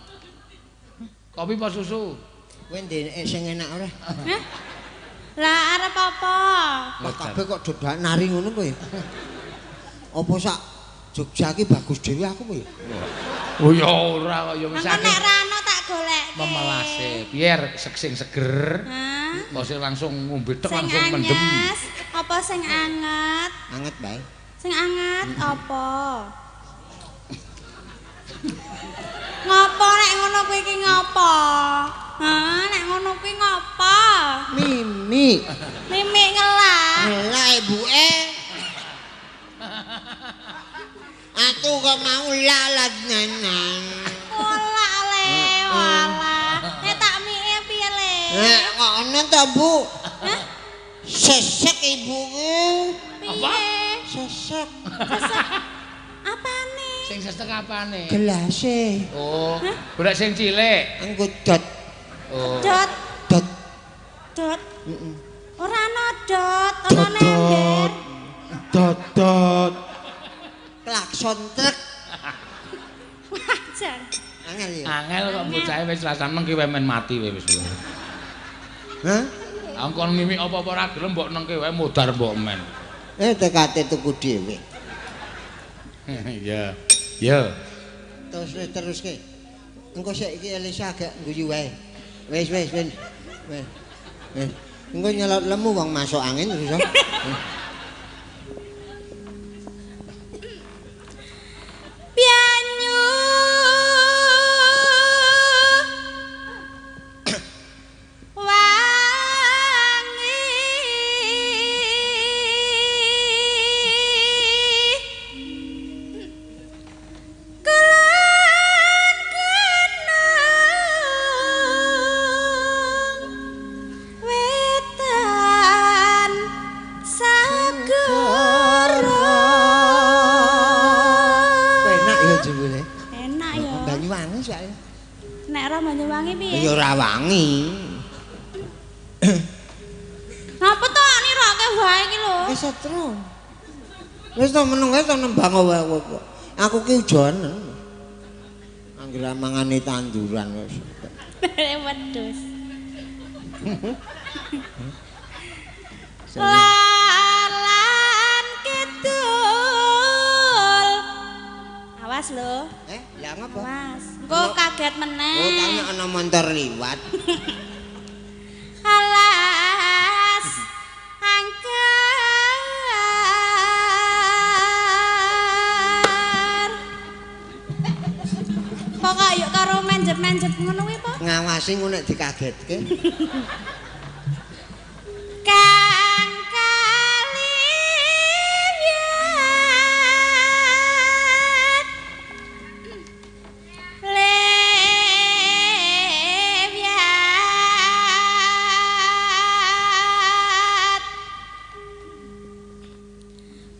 Kopi apa susu? Kowe ndek sing enak ora? Hah? Lah arep apa? Lah kabeh kok dodak nari ngono kowe. Apa sak Jogja iki bagus dhewe aku kowe. Oh ya ora kok ya wis Mangko nek ra ono tak golekke. memelase. Biar sing seger. Hah? Kok langsung ngombe tek Sing langsung mendem. anyes, apa sing anget? Anget bae. Sing anget apa? Ngopo nek ngono kuwi iki ngopo? Hah, nek ngono kuwi ngopo? Mimi. Mimi ngelak. Lah ibuke. Aku kok mau lalat nenang. Olah le, walah. Nek tak mie piye le? Kok ono ta, Bu? Hah? Sesek ibuku. Piye? Sesek. Apane? Sing sesek apane? Gelase. Oh, golek sing cilik. Engko dot. Oh. Dot, Dot. dot. Heeh. Ora ana dot, ana nember. Dot. Klakson truk. Wajar. Angel ya. Angel kok bocahe wis rasane nengki wae men mati wae wis. Hah? Angkon mimik apa-apa ora gelem mbok nengki wae modar mbok men. Tekate tuku dhewe. Iya. Ya. Teruske. Engko saiki Elisa agak guyu wae. Wis. Wis. Engko nyelot lemu wong masuk angin terus. Pianyu wangi kelan kenang wetan sagara. Enak ya jebule. Enak ya. Banyuwangi soalnya. Nek ora Banyuwangi piye? Ya ora wangi. Napa to niroke wae iki lho? Wis setrum. Wis to meneng wae to nembang wae kok. Aku ki ujonen. Anggere mangane tanduran wis. Wedhus. Lalan kidul. Awas lho. Lah ngapa? Awas. Engko kaget meneh. Oh, tanya ana montor liwat. Alas angker. Kok yuk karo menjep-menjep ngono kuwi apa? Ngawasi ngono nek dikagetke. Kang kaliyan lewiat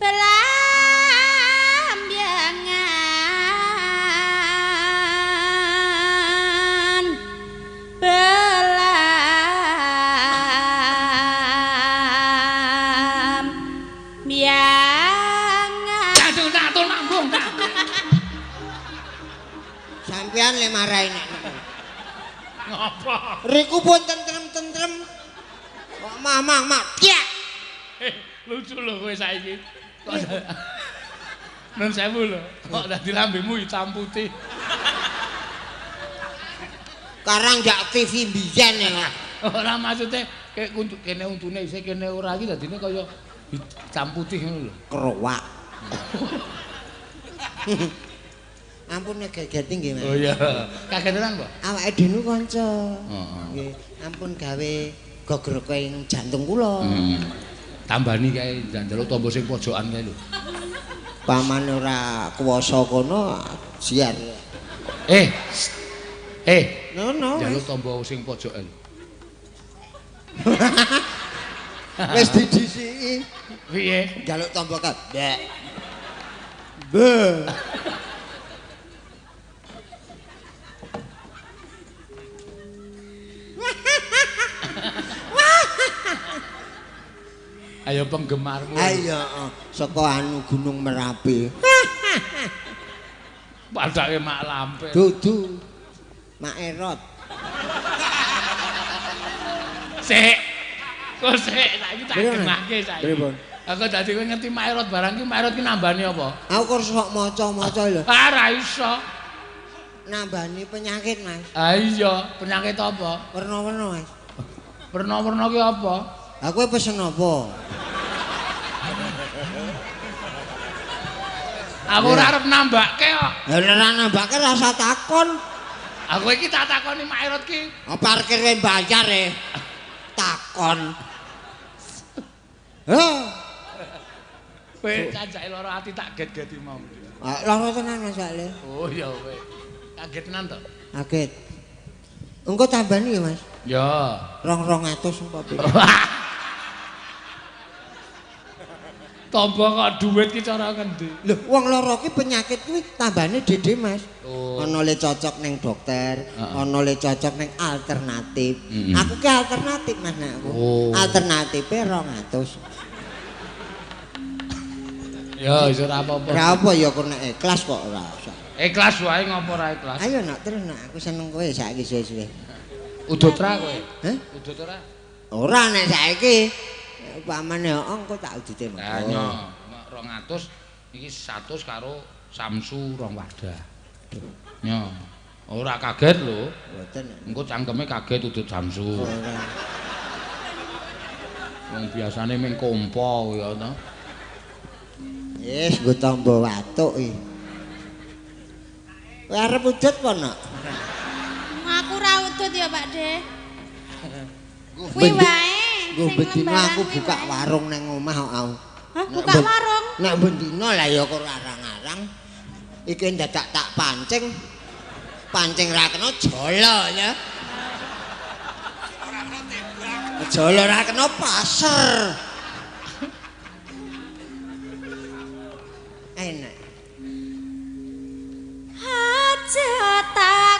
belambiangan belambiangan. Catul mambung. Sampean le marahi nek. Ngapa? Riku pun tentrem-tentrem. Kok mah. Piak. Lucu lho kowe saiki. Kok nun sewu lho. Kok dadi lambemu hitam putih. Karang jak TV mbiyen ya. Ora maksude kayak kene untune isih kene ora iki dadine kaya hitam putih ngono lho. Kerowak. Ampun gegeti nggih, Mas. Oh iya. Kagetenan, Pak? Awake dhewe kanca. Heeh. Nggih, ampun gawe gogrok ing jantung kula. Tambani kae njaluk tombo sing pojokan kae lho. Pamane ora kuwasa kono siar. No. Njaluk tombo sing pojokan. Wis didhisiki. Piye? Njaluk tombo kan. Be. Ayo penggemarmu. Ayo saka anu Gunung Merapi. Padake Mak Lampir. Dudu. Mak Erot. Sik. Kok sik saiki tak gemake saiki. Pripun? Aku dadi kowe ngerti Mak Erot barang ki Mak Erot ki nambani apa? Aku kok sok maca-maca lho. Ora iso. Nambani penyakit, Mas. Ah iya, penyakit apa? Werna-werna, Mas. Werna-werna ki apa? Aku pesen apa? Aku ora arep nambake kok. Lah ora nambake rasa takon. Aku iki tak takoni Mak Erot ki. Parkire bayar takon. Heh. Kowe cancake lara ati tak get-geti mau. Lara tenan Mas Ale. Oh iya kowe. Kaget tenan to? Kaget. Engko tambani ya, Mas? Ya. 200 engko piro? Tombo kok dhuwit ki cara ngendi? Lho, wong lara ki penyakit kuwi tambane dede, Mas. Oh. Ana le cocok ning dokter, ana le cocok ning alternatif. Aku ki alternatif, Mas nek aku. Oh. Alternatife 200. Ya wis ora apa-apa. Ora apa ya kok nek ikhlas kok ora usah. Ikhlas wae ngopo ora ikhlas? Ayo nak terus nak aku seneng kowe saiki suwe-suwe. Udut ra kowe? Hah? Udut ora? Ora nek saiki upamane engko tak udute. Lah nyo 200 iki 100 karo Samsu rong wadah. Nyo. Ora kaget lho. Mboten. Engko cangkeme kaget udut Samsu. Ora. Wong biasane ming kompo ya to. Yes, nggo tamba watuk iki. Kowe arep udut apa nak? Aku ra udut ya, Pak De. Kuwi wae. Nggo bendina aku buka warung nang omah kok aku. Hah, buka warung? Nek bendina lah ya kok arang-arang. Iki dadak tak pancing. Pancing ra kena jolo ya. Jolo ra kena pasar. Enak. Hajatak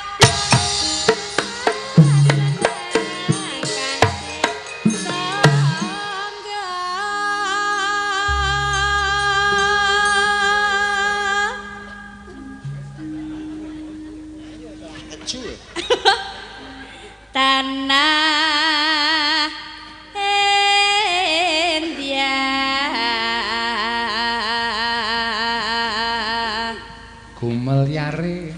tanah India Gumeliaring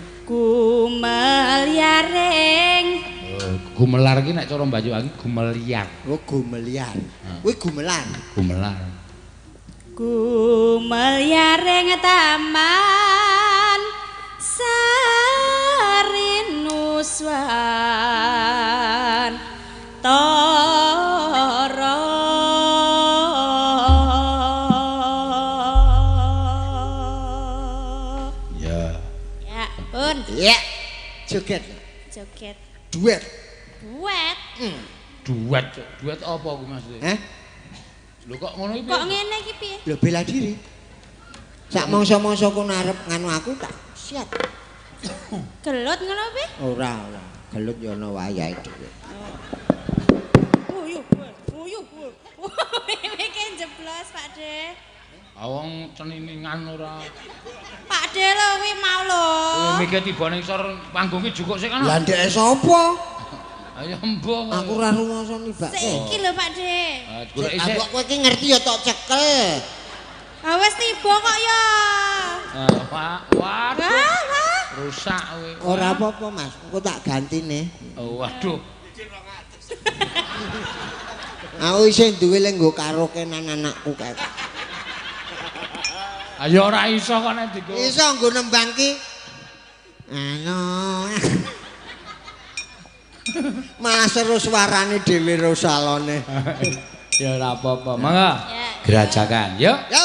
Gumelar ki nek cara Banyuwangi gumeliar. Oh gumeliar. Kuwi gumelar. Gumelar. Gumeliaring taman Sarinuswan Tara Ya. Ya, pun Iya. Joget. joget Duet. duet. Duet. Duet apa kuwi maksudnya? Hah? Lho kok ngono iki? Kok ngene iki piye? Lho bela diri. Sak mangsa-mangsa ku arep nganu aku tak siap. Gelut ngono piye? Ora. Gelut ya ana wayahe dhewe. Uyuh. Iki jeblos, Pak De. Awang ceniningan ora. Pak De lho kuwi mau lho. Kowe mikir tiba ning sor panggung ki jukuk sik kan. Lah ndek sapa? Ayo mbok. Aku ora rumangsa nibake. Saiki lho Pak De. Golek isik. Aku kowe iki ngerti ya tok cekel. Ah wis tiba kok ya. Waduh. Wah. Rusak kowe. Ora apa-apa, Mas. Engko tak gantine. Oh, waduh. Aku isih duwe le nggo karaokean anakku kae. Ayo ora iso kok nek digo. Iso nggo nembang ki. Halo. Malah seru suarane dhewe rosalone. Ya ora apa-apa. Mangga. Ya. Gerajakan. Yuk. Yo.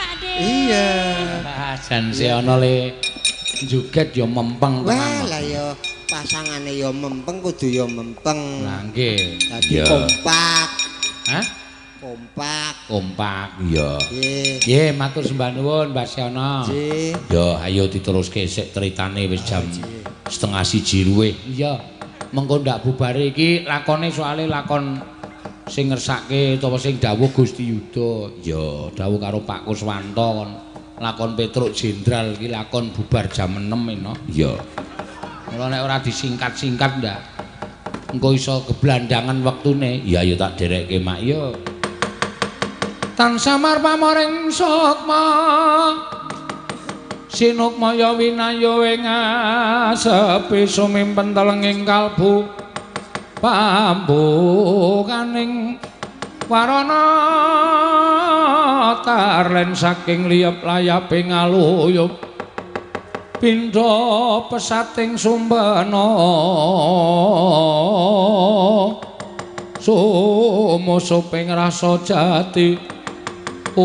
Pakde. Iya. Jan si ana le joget ya mempeng tenan. Wah, lah ya pasangane ya mempeng kudu ya mempeng. Lah nggih. Dadi kompak. Hah? Kompak. Iya. Nggih. Nggih, matur sembah nuwun Mbak Siono. Nggih. Ya, ayo diteruske sik critane wis jam 1:30 luwih. Iya. Mengko ndak bubare iki lakone soalé lakon sing ngersake utawa sing dawuh Gusti Yuda. Ya, dawuh karo Pak Kuswanto kon lakon Petruk Jenderal iki lakon bubar jam 6 eno. Iya. Mula nek ora disingkat-singkat ndak engko iso geblandangan wektune. Ya ya tak derekke mak ya. Tansah marpamoring sukma sinukmaya winayo ing sepi sumimpen telenging kalbu pambukaning warana tarlen saking liyep layaping aluyup pindha pesating sumbana sumusuping rasa jati om